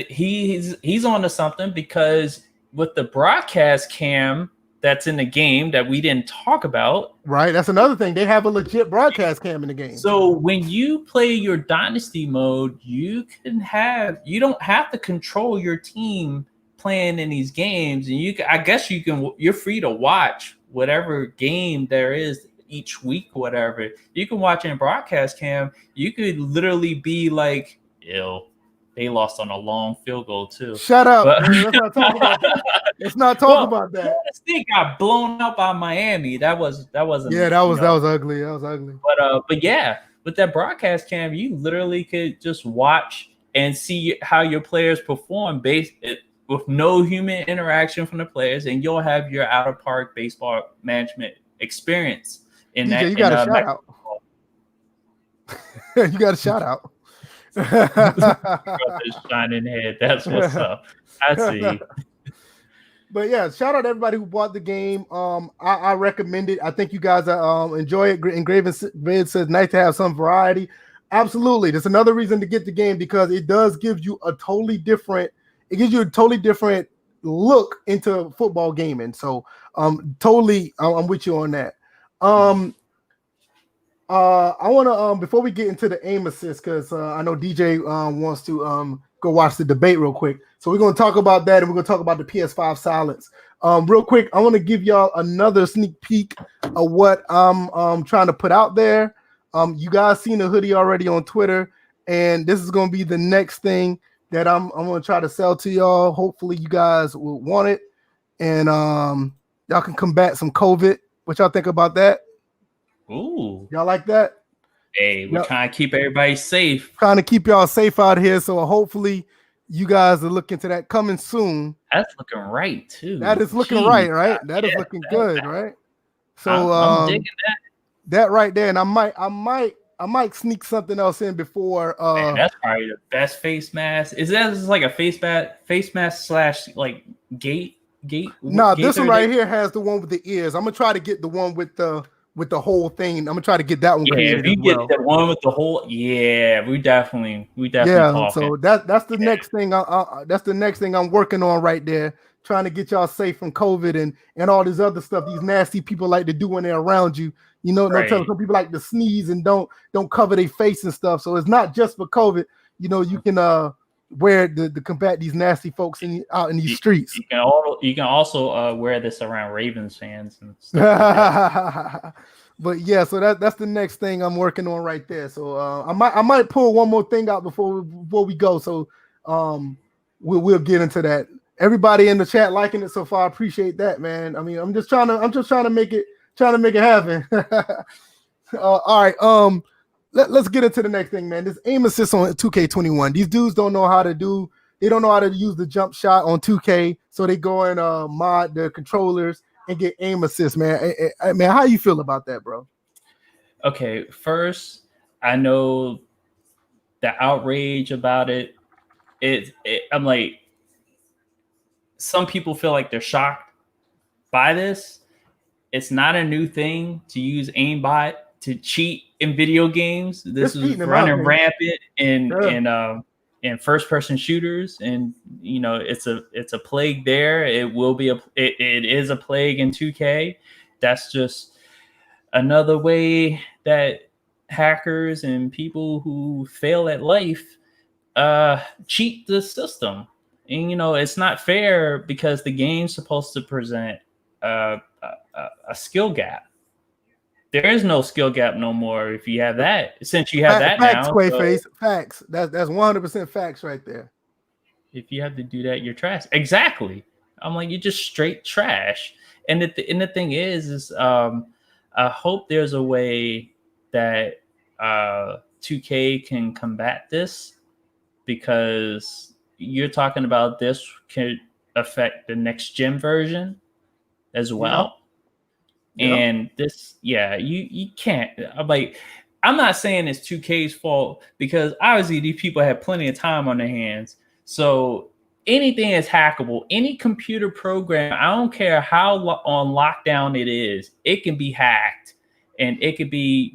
he's onto something, because with the broadcast cam that's in the game that we didn't talk about. Right. That's another thing. They have a legit broadcast cam in the game. So when you play your Dynasty mode, you don't have to control your team playing in these games. And you're free to watch whatever game there is each week, whatever. You can watch in broadcast cam. You could literally be like, they lost on a long field goal too. Shut up. Let's not talk about that. Let's not talk about that. They got blown out by Miami. That wasn't. Yeah, that was ugly. That was ugly. But yeah, with that broadcast cam, you literally could just watch and see how your players perform with no human interaction from the players, and you'll have your out of park baseball management experience. In DJ, that, you got a shout out. You got a shout out. Shining head. That's what's up. I see. But yeah, shout out to everybody who bought the game. I recommend it. I think you guys enjoy it. And Graven says nice to have some variety. Absolutely. There's another reason to get the game, because it does give you a totally different look into football gaming. So totally I'm with you on that. I want to before we get into the aim assist, because I know DJ wants to go watch the debate real quick. So we're gonna talk about that, and we're gonna talk about the PS5 silence. Real quick, I want to give y'all another sneak peek of what I'm trying to put out there. You guys seen the hoodie already on Twitter, and this is gonna be the next thing that I'm gonna try to sell to y'all. Hopefully, you guys will want it, and y'all can combat some COVID. What y'all think about that? Ooh. Y'all like that? Hey, we're trying to keep everybody safe. Trying to keep y'all safe out here. So hopefully you guys are looking to that coming soon. That's looking right too. That is looking right? That is looking good, right? So I'm digging that right there. And I might sneak something else in before. Man, that's probably the best face mask. Is that just like a face mask / like gate? No, this one right here has the one with the ears. I'm gonna try to get the one with the whole thing. I'm gonna try to get that one created. Yeah, if you get the one with the whole, we definitely. Yeah, so that's the next thing. That's the next thing I'm working on right there. Trying to get y'all safe from COVID and all this other stuff. These nasty people like to do when they're around you. You know, no telling. Some people like to sneeze and don't cover their face and stuff. So it's not just for COVID. You know, you can wear to combat these nasty folks out in these streets. You can also wear this around Ravens fans and stuff. But yeah, so that's the next thing I'm working on right there. So I might pull one more thing out before we go. So we'll get into that. Everybody in the chat liking it so far. I appreciate that, man. I mean, I'm just trying to make it happen. All right. Let's get into the next thing, man. This aim assist on 2K21. These dudes don't know how to use the jump shot on 2K, so they go and mod the controllers and get aim assist, man. Man, how you feel about that, bro? Okay, first, I know the outrage about it. I'm like, some people feel like they're shocked by this. It's not a new thing to use aimbot to cheat in video games. This is running rampant in first-person shooters, and you know it's a plague there. It is a plague in 2K. That's just another way that hackers and people who fail at life cheat the system. And you know it's not fair because the game's supposed to present a skill gap. There is no skill gap no more if you have that. Since you have that facts, now. Quaface, facts. That's 100% facts right there. If you have to do that, you're trash. Exactly. I'm like, you're just straight trash. And the thing is I hope there's a way that 2K can combat this, because you're talking about this could affect the next gen version as well. Yeah. And this, you can't. I'm not saying it's 2K's fault, because obviously these people have plenty of time on their hands. So anything is hackable. Any computer program, I don't care how on lockdown it is, it can be hacked and it could be,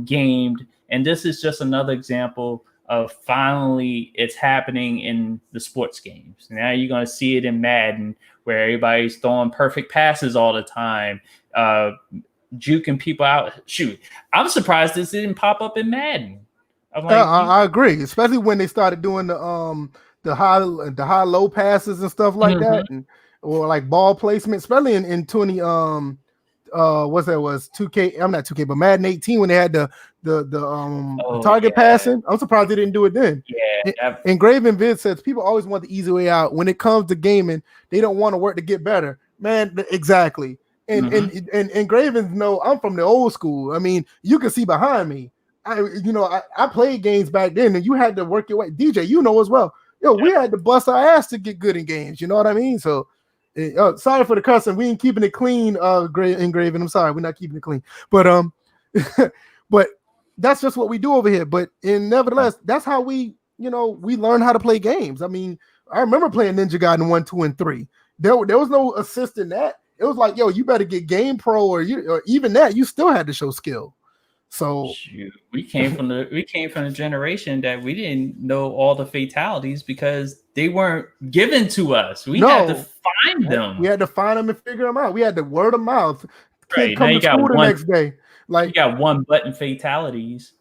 gamed. And this is just another example of finally it's happening in the sports games. Now you're going to see it in Madden, where everybody's throwing perfect passes all the time, juking people out. Shoot, I'm surprised this didn't pop up in Madden. I'm like, I agree, especially when they started doing the high low passes and stuff like that, or like ball placement, especially in 20 was 2K. I'm not 2K, but Madden 18, when they had the target passing. I'm surprised they didn't do it then. Yeah. Engraven Vid says people always want the easy way out. When it comes to gaming, they don't want to work to get better. Man, exactly. And Engravens know I'm from the old school. I mean, you can see behind me. I played games back then, and you had to work your way. DJ, as well. We had to bust our ass to get good in games. You know what I mean? So, sorry for the cussing. We ain't keeping it clean, Engraven. I'm sorry, we're not keeping it clean. But but that's just what we do over here. But nevertheless, that's how we learn how to play games. I mean, I remember playing Ninja Gaiden 1, 2, and 3. There was no assist in that. It was like, you better get Game Pro, or even that, you still had to show skill. So shoot, we came from the generation that we didn't know all the fatalities because they weren't given to us. We had to find them. We had to find them and figure them out. We had to word of mouth. Right. Come to school the next day. Like you got one button fatalities.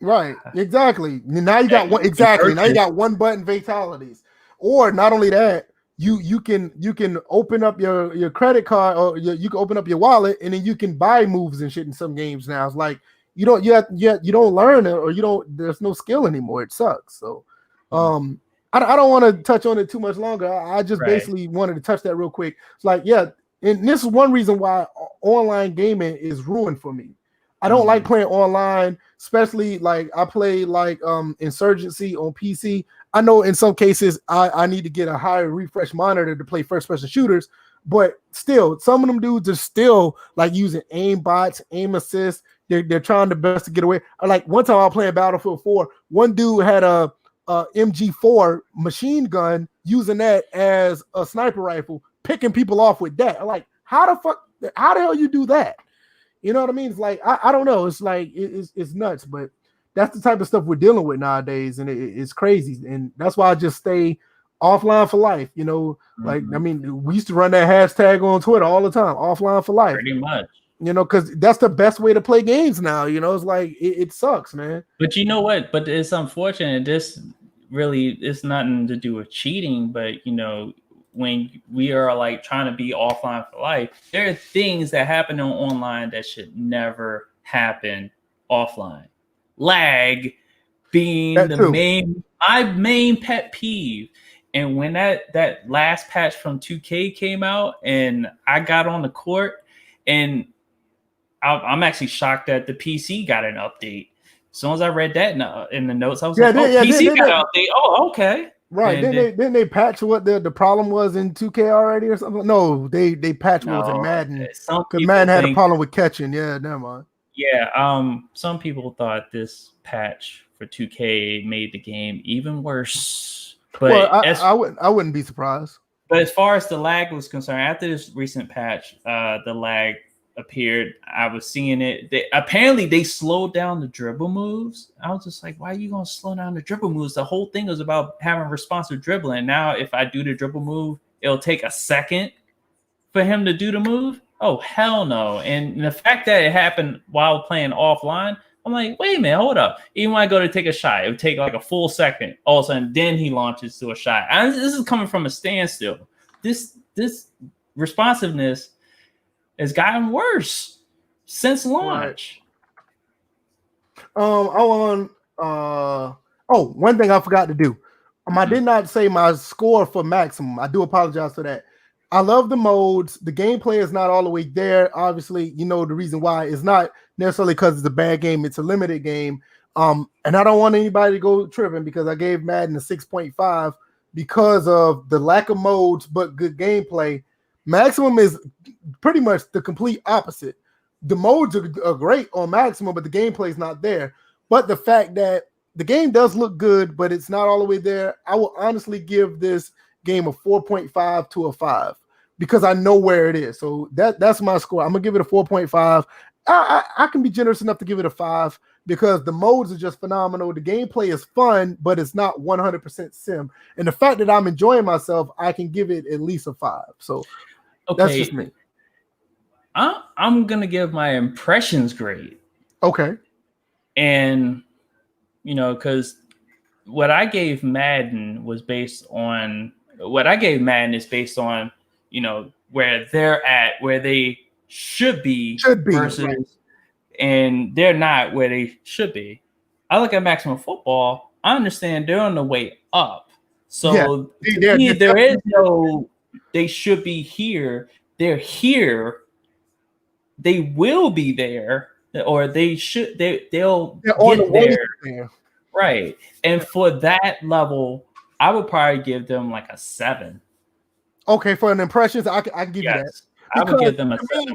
right, exactly. Now you got one exactly. Now you got one button fatalities. Or not only that, you can open up your credit card or you can open up your wallet and then you can buy moves and shit in some games now. It's like you don't learn it or there's no skill anymore. It sucks. So I don't want to touch on it too much longer. I just basically wanted to touch that real quick. It's like, yeah, and this is one reason why online gaming is ruined for me. I don't like playing online, especially like I play like Insurgency on PC. I know in some cases I need to get a higher refresh monitor to play first-person shooters, but still, some of them dudes are still like using aim bots, aim assist. They're trying their best to get away. Like one time I was playing Battlefield 4, one dude had a MG4 machine gun using that as a sniper rifle, picking people off with that. I'm like, how the hell you do that? You know what I mean? It's like I don't know. It's like it's nuts, but that's the type of stuff we're dealing with nowadays, and it's crazy. And that's why I just stay offline for life. You know, like I mean, we used to run that hashtag on Twitter all the time, offline for life. Pretty much. You know, because that's the best way to play games now. You know, it's like it sucks, man. But you know what? But it's unfortunate. This really it's nothing to do with cheating, but you know, when we are like trying to be offline for life, there are things that happen on online that should never happen offline. Lag being my main pet peeve. And when that last patch from 2K came out and I got on the court, and I'm actually shocked that the PC got an update. As soon as I read that in the notes, I was PC got an update. Oh, okay. Right. Didn't they patch what the problem was in 2K already or something? No, they patched what was in Madden. Because Madden had a problem with catching. Yeah, never mind. Yeah. Some people thought this patch for 2K made the game even worse. But I wouldn't be surprised. But as far as the lag was concerned, after this recent patch, the lag appeared. I was seeing it. Apparently they slowed down the dribble moves. I was just like, why are you gonna slow down the dribble moves? The whole thing was about having responsive dribbling. Now if I do the dribble move, it'll take a second for him to do the move. Oh hell no. And the fact that it happened while playing offline, I'm like, wait a minute, hold up. Even when I go to take a shot, it would take like a full second. All of a sudden, then he launches to a shot. This is coming from a standstill. This responsiveness has gotten worse since launch. Right. One thing I forgot to do. I did not say my score for maximum. I do apologize for that. I love the modes. The gameplay is not all the way there. Obviously, you know the reason why. It's not necessarily because it's a bad game. It's a limited game. And I don't want anybody to go tripping because I gave Madden a 6.5 because of the lack of modes but good gameplay. Maximum is pretty much the complete opposite. The modes are great on Maximum, but the gameplay is not there. But the fact that the game does look good, but it's not all the way there, I will honestly give this game a 4.5 to a 5 because I know where it is. So that's my score. I'm going to give it a 4.5. I can be generous enough to give it a 5 because the modes are just phenomenal. The gameplay is fun, but it's not 100% sim. And the fact that I'm enjoying myself, I can give it at least a 5. So that's just me. I'm going to give my impressions grade. Okay. And, you know, because what I gave Madden is based on, you know, where they're at, where they should be versus, right. And they're not where they should be. I look at Maximum Football, I understand they're on the way up. So there is no, they should be here. They're here. They will be there, or they'll get there. Right. And for that level, I would probably give them like a 7. Okay, for an impressions, I can give you that. I would give them a 7.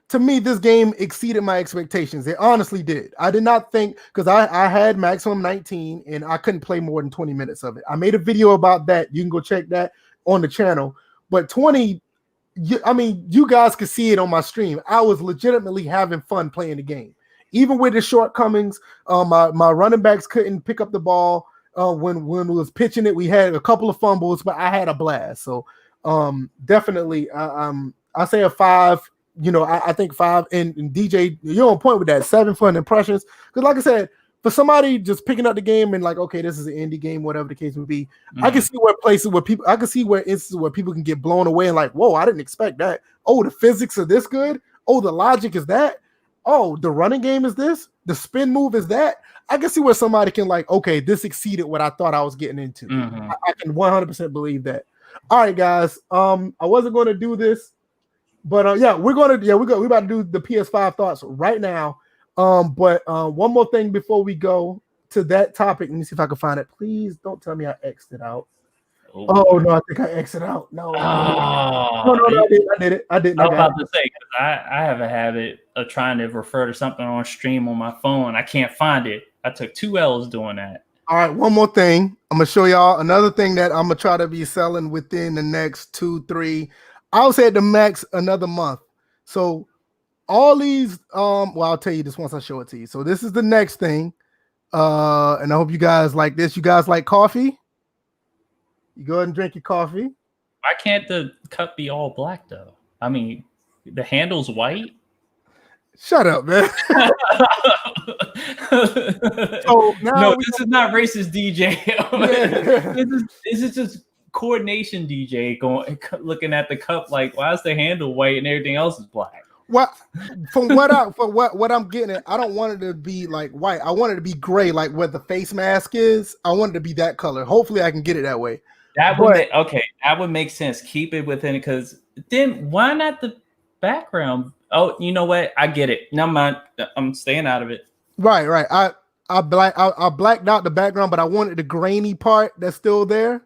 To me, this game exceeded my expectations. It honestly did. I did not think, because I had Maximum 19 and I couldn't play more than 20 minutes of it. I made a video about that. You can go check that on the channel. But 20, you guys could see it on my stream. I was legitimately having fun playing the game. Even with the shortcomings, my running backs couldn't pick up the ball when we was pitching it. We had a couple of fumbles, but I had a blast. So definitely, I say a 5. I think 5 and DJ, you're on point with that. 7 for impressions. Because like I said, for somebody just picking up the game and like, okay, this is an indie game, whatever the case may be, I can see instances where people can get blown away and like, whoa, I didn't expect that. Oh, the physics are this good. Oh, the logic is that. Oh, the running game is this. The spin move is that. I can see where somebody can like, okay, this exceeded what I thought I was getting into. I can 100% believe that. All right, guys. I wasn't going to do this, but we're about to do the PS5 thoughts right now. But one more thing before we go to that topic. Let me see if I can find it. Please don't tell me I X'd it out. Oh no, I think I X'd it out. No, I did it. I didn't. I was about to say, because I have a habit of trying to refer to something on stream on my phone. I can't find it. I took 2 L's doing that. All right, one more thing. I'm gonna show y'all another thing that I'm gonna try to be selling within the next 2-3. I'll say at the max another month. So all these, I'll tell you this once I show it to you. So this is the next thing. And I hope you guys like this. You guys like coffee? You go ahead and drink your coffee. Why can't the cup be all black though? I mean, the handle's white. Shut up, man. So now this is not racist, DJ. This is just coordination, DJ. Looking at the cup like, why is the handle white and everything else is black? What what I'm getting at, I don't want it to be like white. I want it to be gray, like where the face mask is. I want it to be that color. Hopefully, I can get it that way. That would make sense. Keep it within it, because then why not the background? Oh, you know what? I get it. Never mind. I'm staying out of it. Right. I blacked out the background, but I wanted the grainy part that's still there.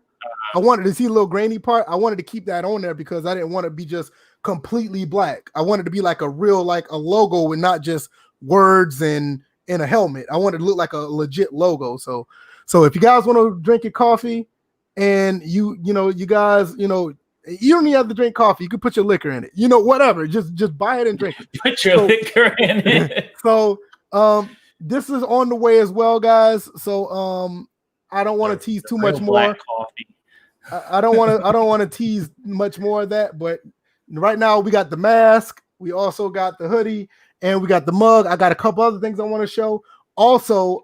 I wanted to see a little grainy part. I wanted to keep that on there because I didn't want to be just completely black. I wanted to be like a real, like a logo and not just words and a helmet. I wanted to look like a legit logo. So if you guys want to drink your coffee and you guys, you don't even have to drink coffee. You can put your liquor in it. Whatever. Just buy it and drink it. Put your liquor in it. So this is on the way as well, guys. So I don't want to tease too much more. I don't want to tease much more of that, but right now we got the mask, we also got the hoodie, and we got the mug. I got a couple other things I want to show. Also,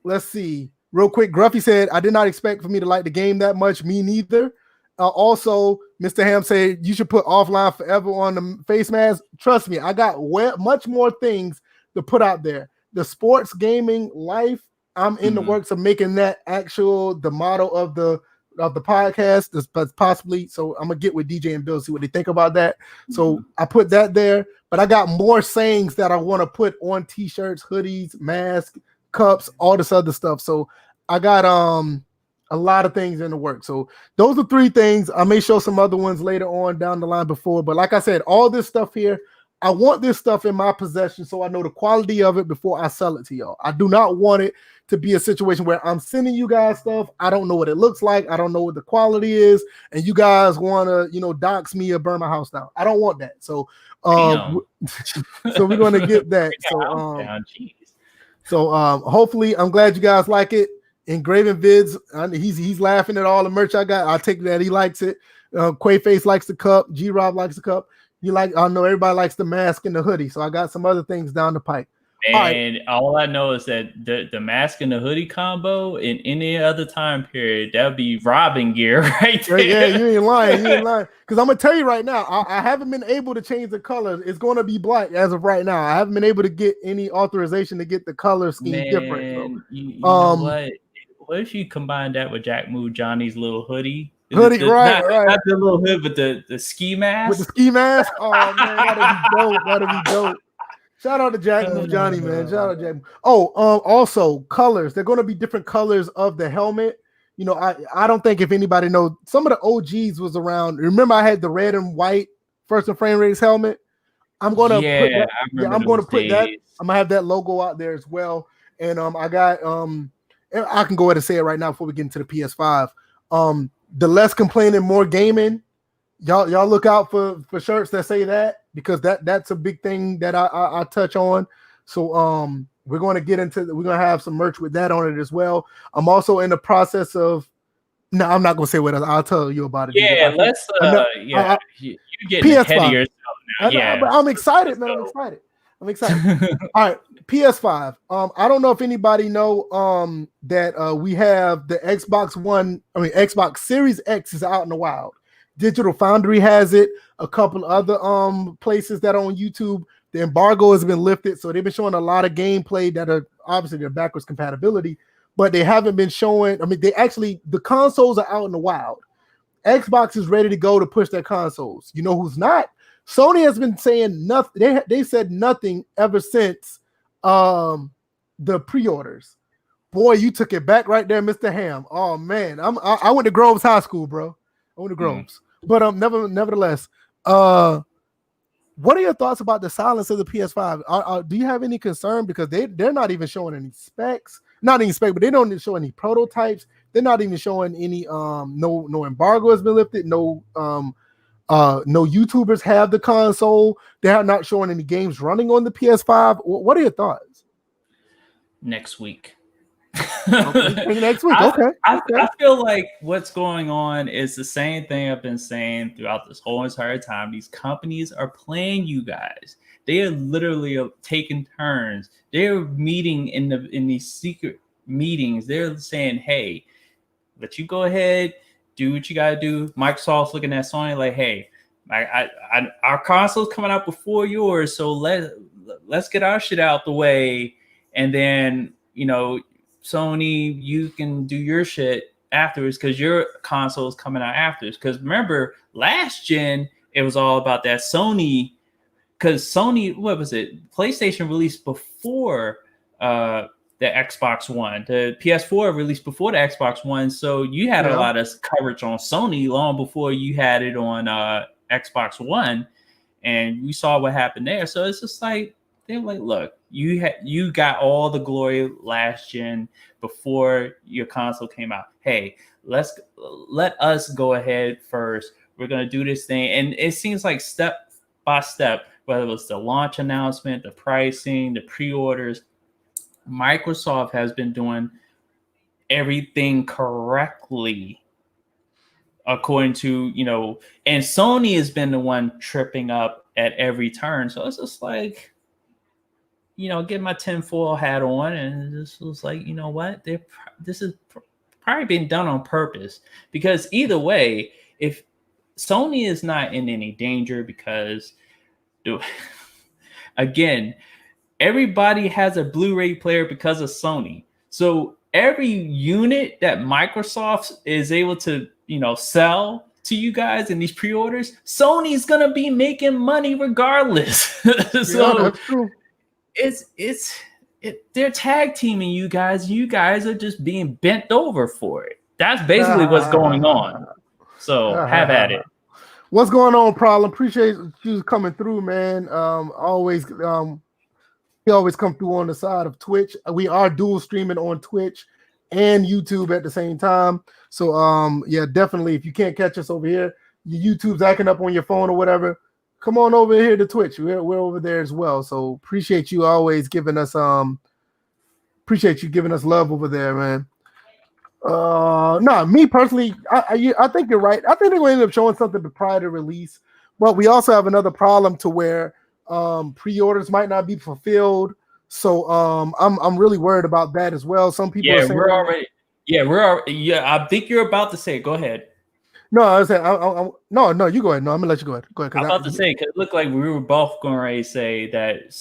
let's see. Real quick, Gruffy said, I did not expect for me to like the game that much. Me neither. Also, Mr. Ham said you should put offline forever on the face mask. Trust me, I got much more things to put out there. The sports gaming life, I'm in the works of making that the motto of the podcast, possibly. So I'm gonna get with DJ and Bill, see what they think about that. So I put that there, but I got more sayings that I want to put on t-shirts, hoodies, masks, cups, all this other stuff. So I got a lot of things in the work. So those are 3 things. I may show some other ones later on down the line before, but like I said, all this stuff here, I want this stuff in my possession so I know the quality of it before I sell it to y'all. I do not want it to be a situation where I'm sending you guys stuff. I don't know what it looks like. I don't know what the quality is. And you guys want to, dox me or burn my house down. I don't want that. So, so we're going to get that. So, hopefully I'm glad you guys like it. Engraving Vids, he's laughing at all the merch I got. I'll take that. He likes it. Quaface likes the cup. G-Rob likes the cup. I know everybody likes the mask and the hoodie. So I got some other things down the pipe. And all I know is that the mask and the hoodie combo in any other time period, that would be robbing gear right there. Yeah, you ain't lying. Because I'm going to tell you right now, I haven't been able to change the color. It's going to be black as of right now. I haven't been able to get any authorization to get the color scheme different. So, you know what? What if you combine that with Jack Moo Johnny's little hoodie? Right. Not the little hood, but the ski mask. With the ski mask? Oh, man, that'd be dope. Shout out to Jack Moo Johnny, man. Shout out to Jack Moo. Also colors. They're going to be different colors of the helmet. I don't think if anybody knows, some of the OGs was around. Remember, I had the red and white First and Framerates helmet. I'm going to put that. I'm going to have that logo out there as well. And I got I can go ahead and say it right now before we get into the PS5. The less complaining, more gaming. Y'all look out for shirts that say that, because that's a big thing that I touch on. So we're going to have some merch with that on it as well. I'm also in the process of, no, I'm not going to say what else. I'll tell you about it. Yeah, you get ahead of yourself But I'm excited, man. I'm excited. All right, PS5. I don't know if anybody know that we have the Xbox Series X is out in the wild. Digital Foundry has it. A couple other places that are on YouTube. The embargo has been lifted, so they've been showing a lot of gameplay that are obviously their backwards compatibility, but they haven't been showing. I mean, the consoles are out in the wild. Xbox is ready to go to push their consoles. You know who's not? Sony has been saying nothing. They said nothing ever since the pre-orders. Boy, you took it back right there, Mr. Ham. Oh man, I went to Groves High School, bro. I went to Groves, but nevertheless, what are your thoughts about the silence of the PS5? Do you have any concern because they're not even showing any specs, not any spec, but they don't show any prototypes. They're not even showing any no embargo has been lifted. No YouTubers have the console. They are not showing any games running on the PS5. What are your thoughts? Next week. Next week. Okay. I feel like what's going on is the same thing I've been saying throughout this whole entire time. These companies are playing you guys. They are literally taking turns. They're meeting in these secret meetings. They're saying, "Hey, let you go ahead, do what you gotta do." Microsoft's looking at Sony like, "Hey, our console's coming out before yours, so let's get our shit out the way, and then Sony, you can do your shit afterwards because your console is coming out afterwards." Because remember, last gen, it was all about that Sony. Because Sony, what was it? PlayStation released before the Xbox One. The PS4 released before the Xbox One. So you had a lot of coverage on Sony long before you had it on Xbox One. And we saw what happened there. So it's just like, they're like, look, you got all the glory last gen before your console came out. Hey, let us go ahead first. We're gonna do this thing, and it seems like step by step, whether it was the launch announcement, the pricing, the pre-orders, Microsoft has been doing everything correctly according to and Sony has been the one tripping up at every turn. So it's just like, get my tinfoil hat on, and this was like, you know what? This is probably being done on purpose, because either way, if Sony is not in any danger, because again, everybody has a Blu-ray player because of Sony. So every unit that Microsoft is able to, sell to you guys in these pre-orders, Sony's gonna be making money regardless. So that's true. They're tag teaming you guys. You guys are just being bent over for it. That's basically what's going on. So have at it. What's going on, Problem? Appreciate you coming through, man. We always come through on the side of Twitch. We are dual streaming on Twitch and YouTube at the same time. So yeah, definitely, if you can't catch us over here, your YouTube's acting up on your phone or whatever, come on over here to Twitch. We're over there as well. So appreciate you always giving us love over there, man. No, me personally, I think you're right. I think they're going to end up showing something prior to release. But we also have another problem to where pre-orders might not be fulfilled. So I'm really worried about that as well. Some people are saying I think you're about to say it. Go ahead. No, I was saying, no, you go ahead. No, I'm gonna let you go ahead. Go ahead. I'm about to say, because it looked like we were both going to say that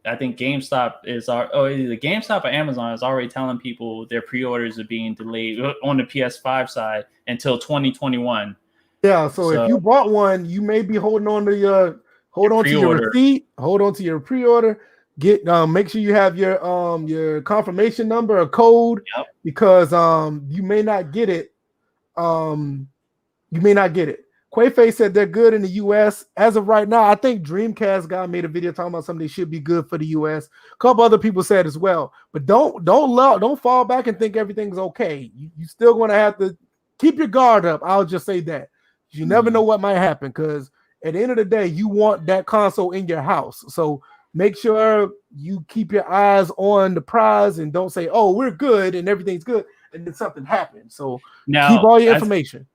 I think GameStop either GameStop or Amazon is already telling people their pre-orders are being delayed on the PS5 side until 2021. Yeah, so if you bought one, you may be holding on to your receipt, hold on to your pre-order. Make sure you have your confirmation number or code, because you may not get it. Quaface said they're good in the US as of right now. I think Dreamcast guy made a video talking about something they should be good for the US. A couple other people said as well, but don't fall back and think everything's okay. You still going to have to keep your guard up. I'll just say that you never know what might happen, because at the end of the day, you want that console in your house. So make sure you keep your eyes on the prize and don't say, "Oh, we're good and everything's good," and then something happens. So now, keep all your information.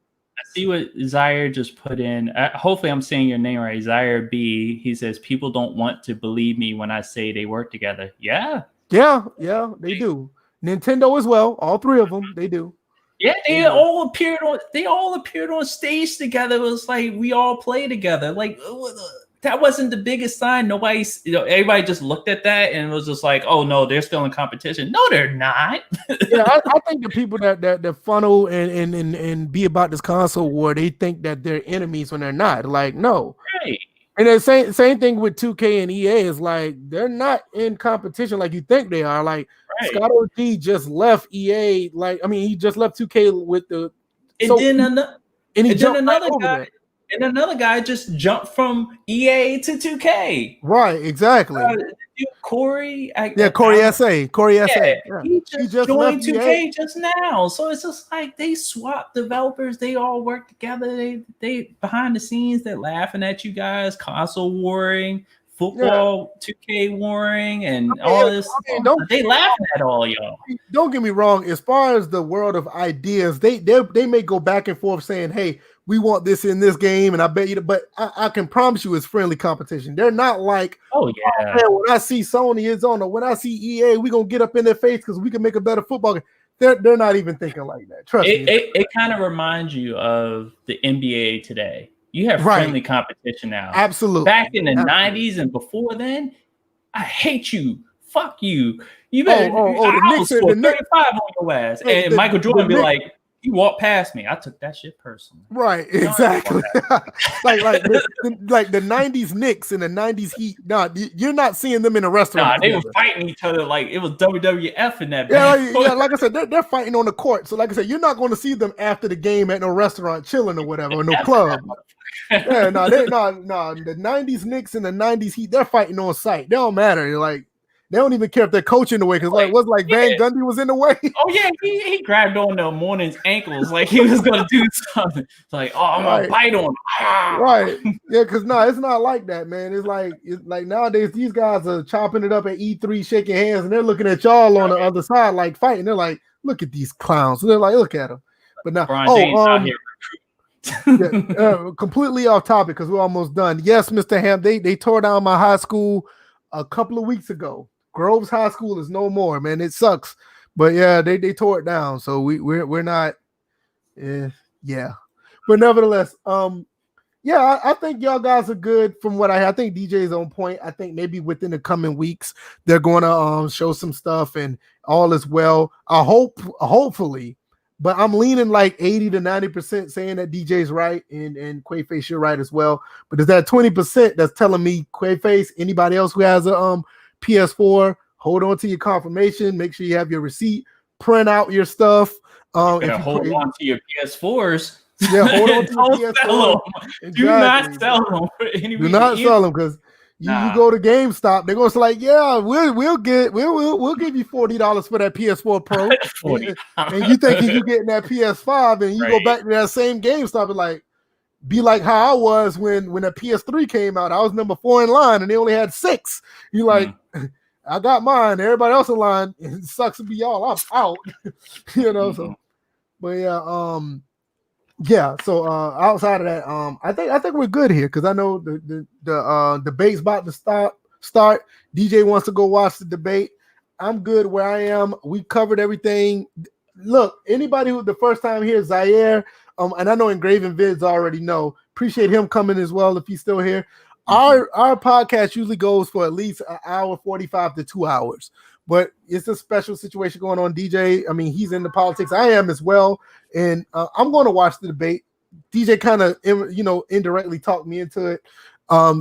see what Zaire just put in. Hopefully, I'm saying your name right. Zaire B. He says people don't want to believe me when I say they work together. Yeah, they do. Nintendo as well. All three of them, they do. Yeah, they all appeared on stage together. It was like we all play together. Like that wasn't the biggest sign. Everybody just looked at that and was just like, "Oh no, they're still in competition." No, they're not. I think the people that funnel and be about this console war, they think that they're enemies when they're not. Like, no. Right. And the same thing with 2K and EA is like they're not in competition like you think they are. Like Scott OG just left EA. Like, I mean, he just left 2K with the. Another guy just jumped from EA to 2K. Right, exactly. Corey. Corey SA. He just joined 2K just now. So it's just like they swapped developers. They all work together. They behind the scenes, they're laughing at you guys, console warring, football, 2K warring, and all this. They laughing at all y'all. Don't get me wrong. As far as the world of ideas, they may go back and forth saying, "Hey, we want this in this game," and I bet you. But I can promise you, it's friendly competition. They're not like, "Oh yeah, man, when I see Sony is on, or when I see EA, we gonna get up in their face because we can make a better football game." They're not even thinking like that. Trust me. It kind of reminds you of the NBA today. You have friendly competition now. Absolutely. Back in the 90s and before then, I hate you. Fuck you. You better the Knicks 35 on your ass. And Michael Jordan be like, "You walked past me. I took that shit personally." Right, exactly. like the 90s Knicks and the 90s Heat. No, you're not seeing them in a restaurant. They were fighting each other like it was WWF in that. Like I said, they're fighting on the court. So like I said, you're not going to see them after the game at no restaurant chilling or whatever, or no club. The 90s Knicks and the 90s Heat, they're fighting on site. They don't matter. Like, they don't even care if they're coaching the way, because Van Gundy was in the way. Oh yeah, he grabbed on the morning's ankles like he was gonna do something. It's like, I'm gonna bite on him. Right. Yeah, because it's not like that, man. It's like nowadays these guys are chopping it up at E3, shaking hands, and they're looking at y'all on the other side like fighting. They're like, look at these clowns. So they're like, look at them. But now, completely off topic because we're almost done. Yes, Mr. Ham, they tore down my high school a couple of weeks ago. Groves High School is no more, man. It sucks, but yeah, they tore it down. So we're not, But nevertheless, I think y'all guys are good. From what I think, DJ's on point. I think maybe within the coming weeks they're going to show some stuff and all is well. I hopefully, but I'm leaning like 80 to 90% saying that DJ's right and Quaface you're right as well. But is that 20% that's telling me Quaface? Anybody else who has a PS4, hold on to your confirmation. Make sure you have your receipt. Print out your stuff. Hold on to your PS4s. Yeah, hold on to your PS4. Exactly. Do not sell them for any reason. Do not sell them because you go to GameStop. They're gonna say like, yeah, we'll give you $40 for that PS4 Pro. And you thinking you getting that PS5, and you go back to that same GameStop and like. Be like how I was when the PS3 came out. I was number 4 in line, and they only had 6. You like, I got mine. Everybody else in line. It sucks to be y'all. I'm out. So, but So outside of that, I think we're good here because I know the debate's about to start. DJ wants to go watch the debate. I'm good where I am. We covered everything. Look, anybody who the first time here, Zaire. And I know Engraven Vids already know. Appreciate him coming as well if he's still here. Our podcast usually goes for at least an hour 45 to 2 hours, but it's a special situation going on. DJ, I mean, he's into politics. I am as well, and I'm going to watch the debate. DJ kind of indirectly talked me into it.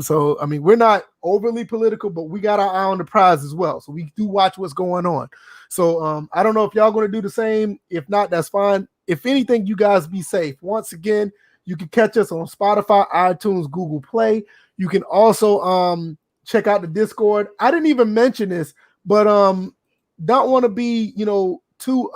So I mean, we're not overly political, but we got our eye on the prize as well. So we do watch what's going on. So I don't know if y'all going to do the same. If not, that's fine. If anything, you guys be safe. Once again, you can catch us on Spotify, iTunes, Google Play. You can also check out the Discord. I didn't even mention this, but don't want to be too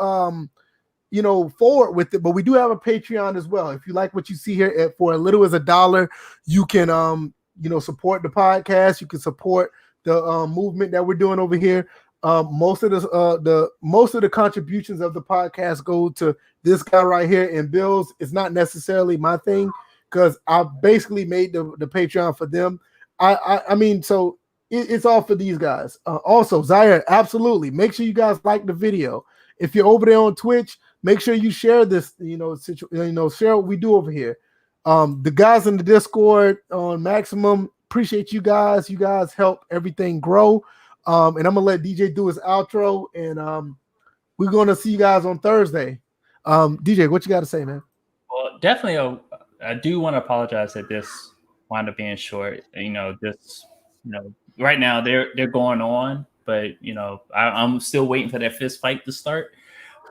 forward with it. But we do have a Patreon as well. If you like what you see here, for as little as $1, you can support the podcast. You can support the movement that we're doing over here. Most of the contributions of the podcast go to this guy right here, and Bills is not necessarily my thing because I basically made the Patreon for them. I mean, so it's all for these guys. Also, Zaire, absolutely. Make sure you guys like the video. If you're over there on Twitch, make sure you share this. Share what we do over here. The guys in the Discord on Maximum, appreciate you guys. You guys help everything grow. And I'm gonna let DJ do his outro, and we're gonna see you guys on Thursday. DJ, what you got to say, man? Well, definitely, I do want to apologize that this wound up being short. Right now they're going on, but I'm still waiting for that fist fight to start.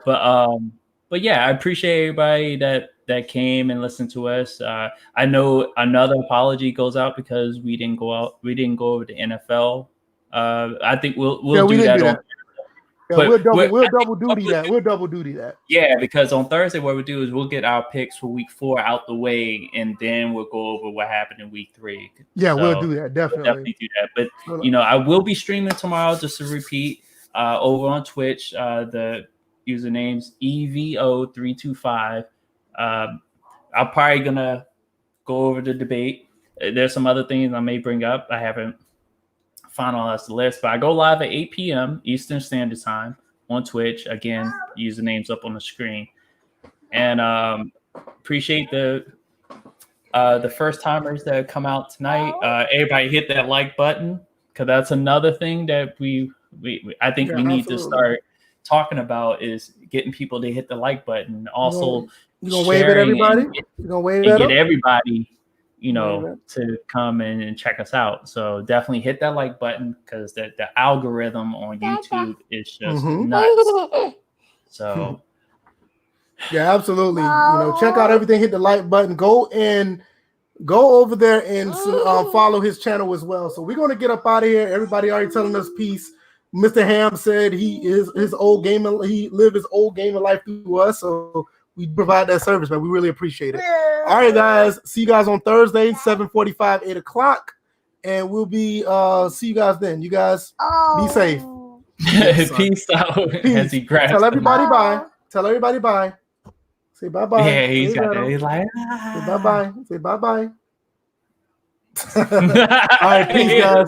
But yeah, I appreciate everybody that came and listened to us. I know another apology goes out because we didn't go over the NFL. I think we'll do that. We'll double duty that. Yeah, because on Thursday, what we'll do is we'll get our picks for week 4 out the way, and then we'll go over what happened in week 3. Yeah, so we'll do that. Definitely do that. But I will be streaming tomorrow, just to repeat, over on Twitch. The username's EVO325. I'm probably gonna go over the debate. There's some other things I may bring up. I haven't finalized the list, but I go live at 8 p.m. Eastern Standard Time on Twitch. Again, usernames up on the screen. And appreciate the first timers that come out tonight. Everybody hit that like button, because that's another thing that I think we need to start talking about, is getting people to hit the like button. Also, you gonna wave at everybody? You gonna wave at get everybody, to come in and check us out. So definitely hit that like button, because the algorithm on YouTube is just nuts. So yeah, absolutely. Check out everything. Hit the like button. Go over there and follow his channel as well. So we're gonna get up out of here. Everybody already telling us peace. Mr. Ham said he lived his old gamer life through us. So we provide that service, man. We really appreciate it. All right, guys. See you guys on Thursday, 7:45, 8 o'clock. And we'll be see you guys then. You guys be safe. Peace out. Peace. As he grabs Tell everybody bye. Tell everybody bye. Say bye-bye. Yeah, he's like, say bye-bye. Say bye-bye. All right, peace, guys.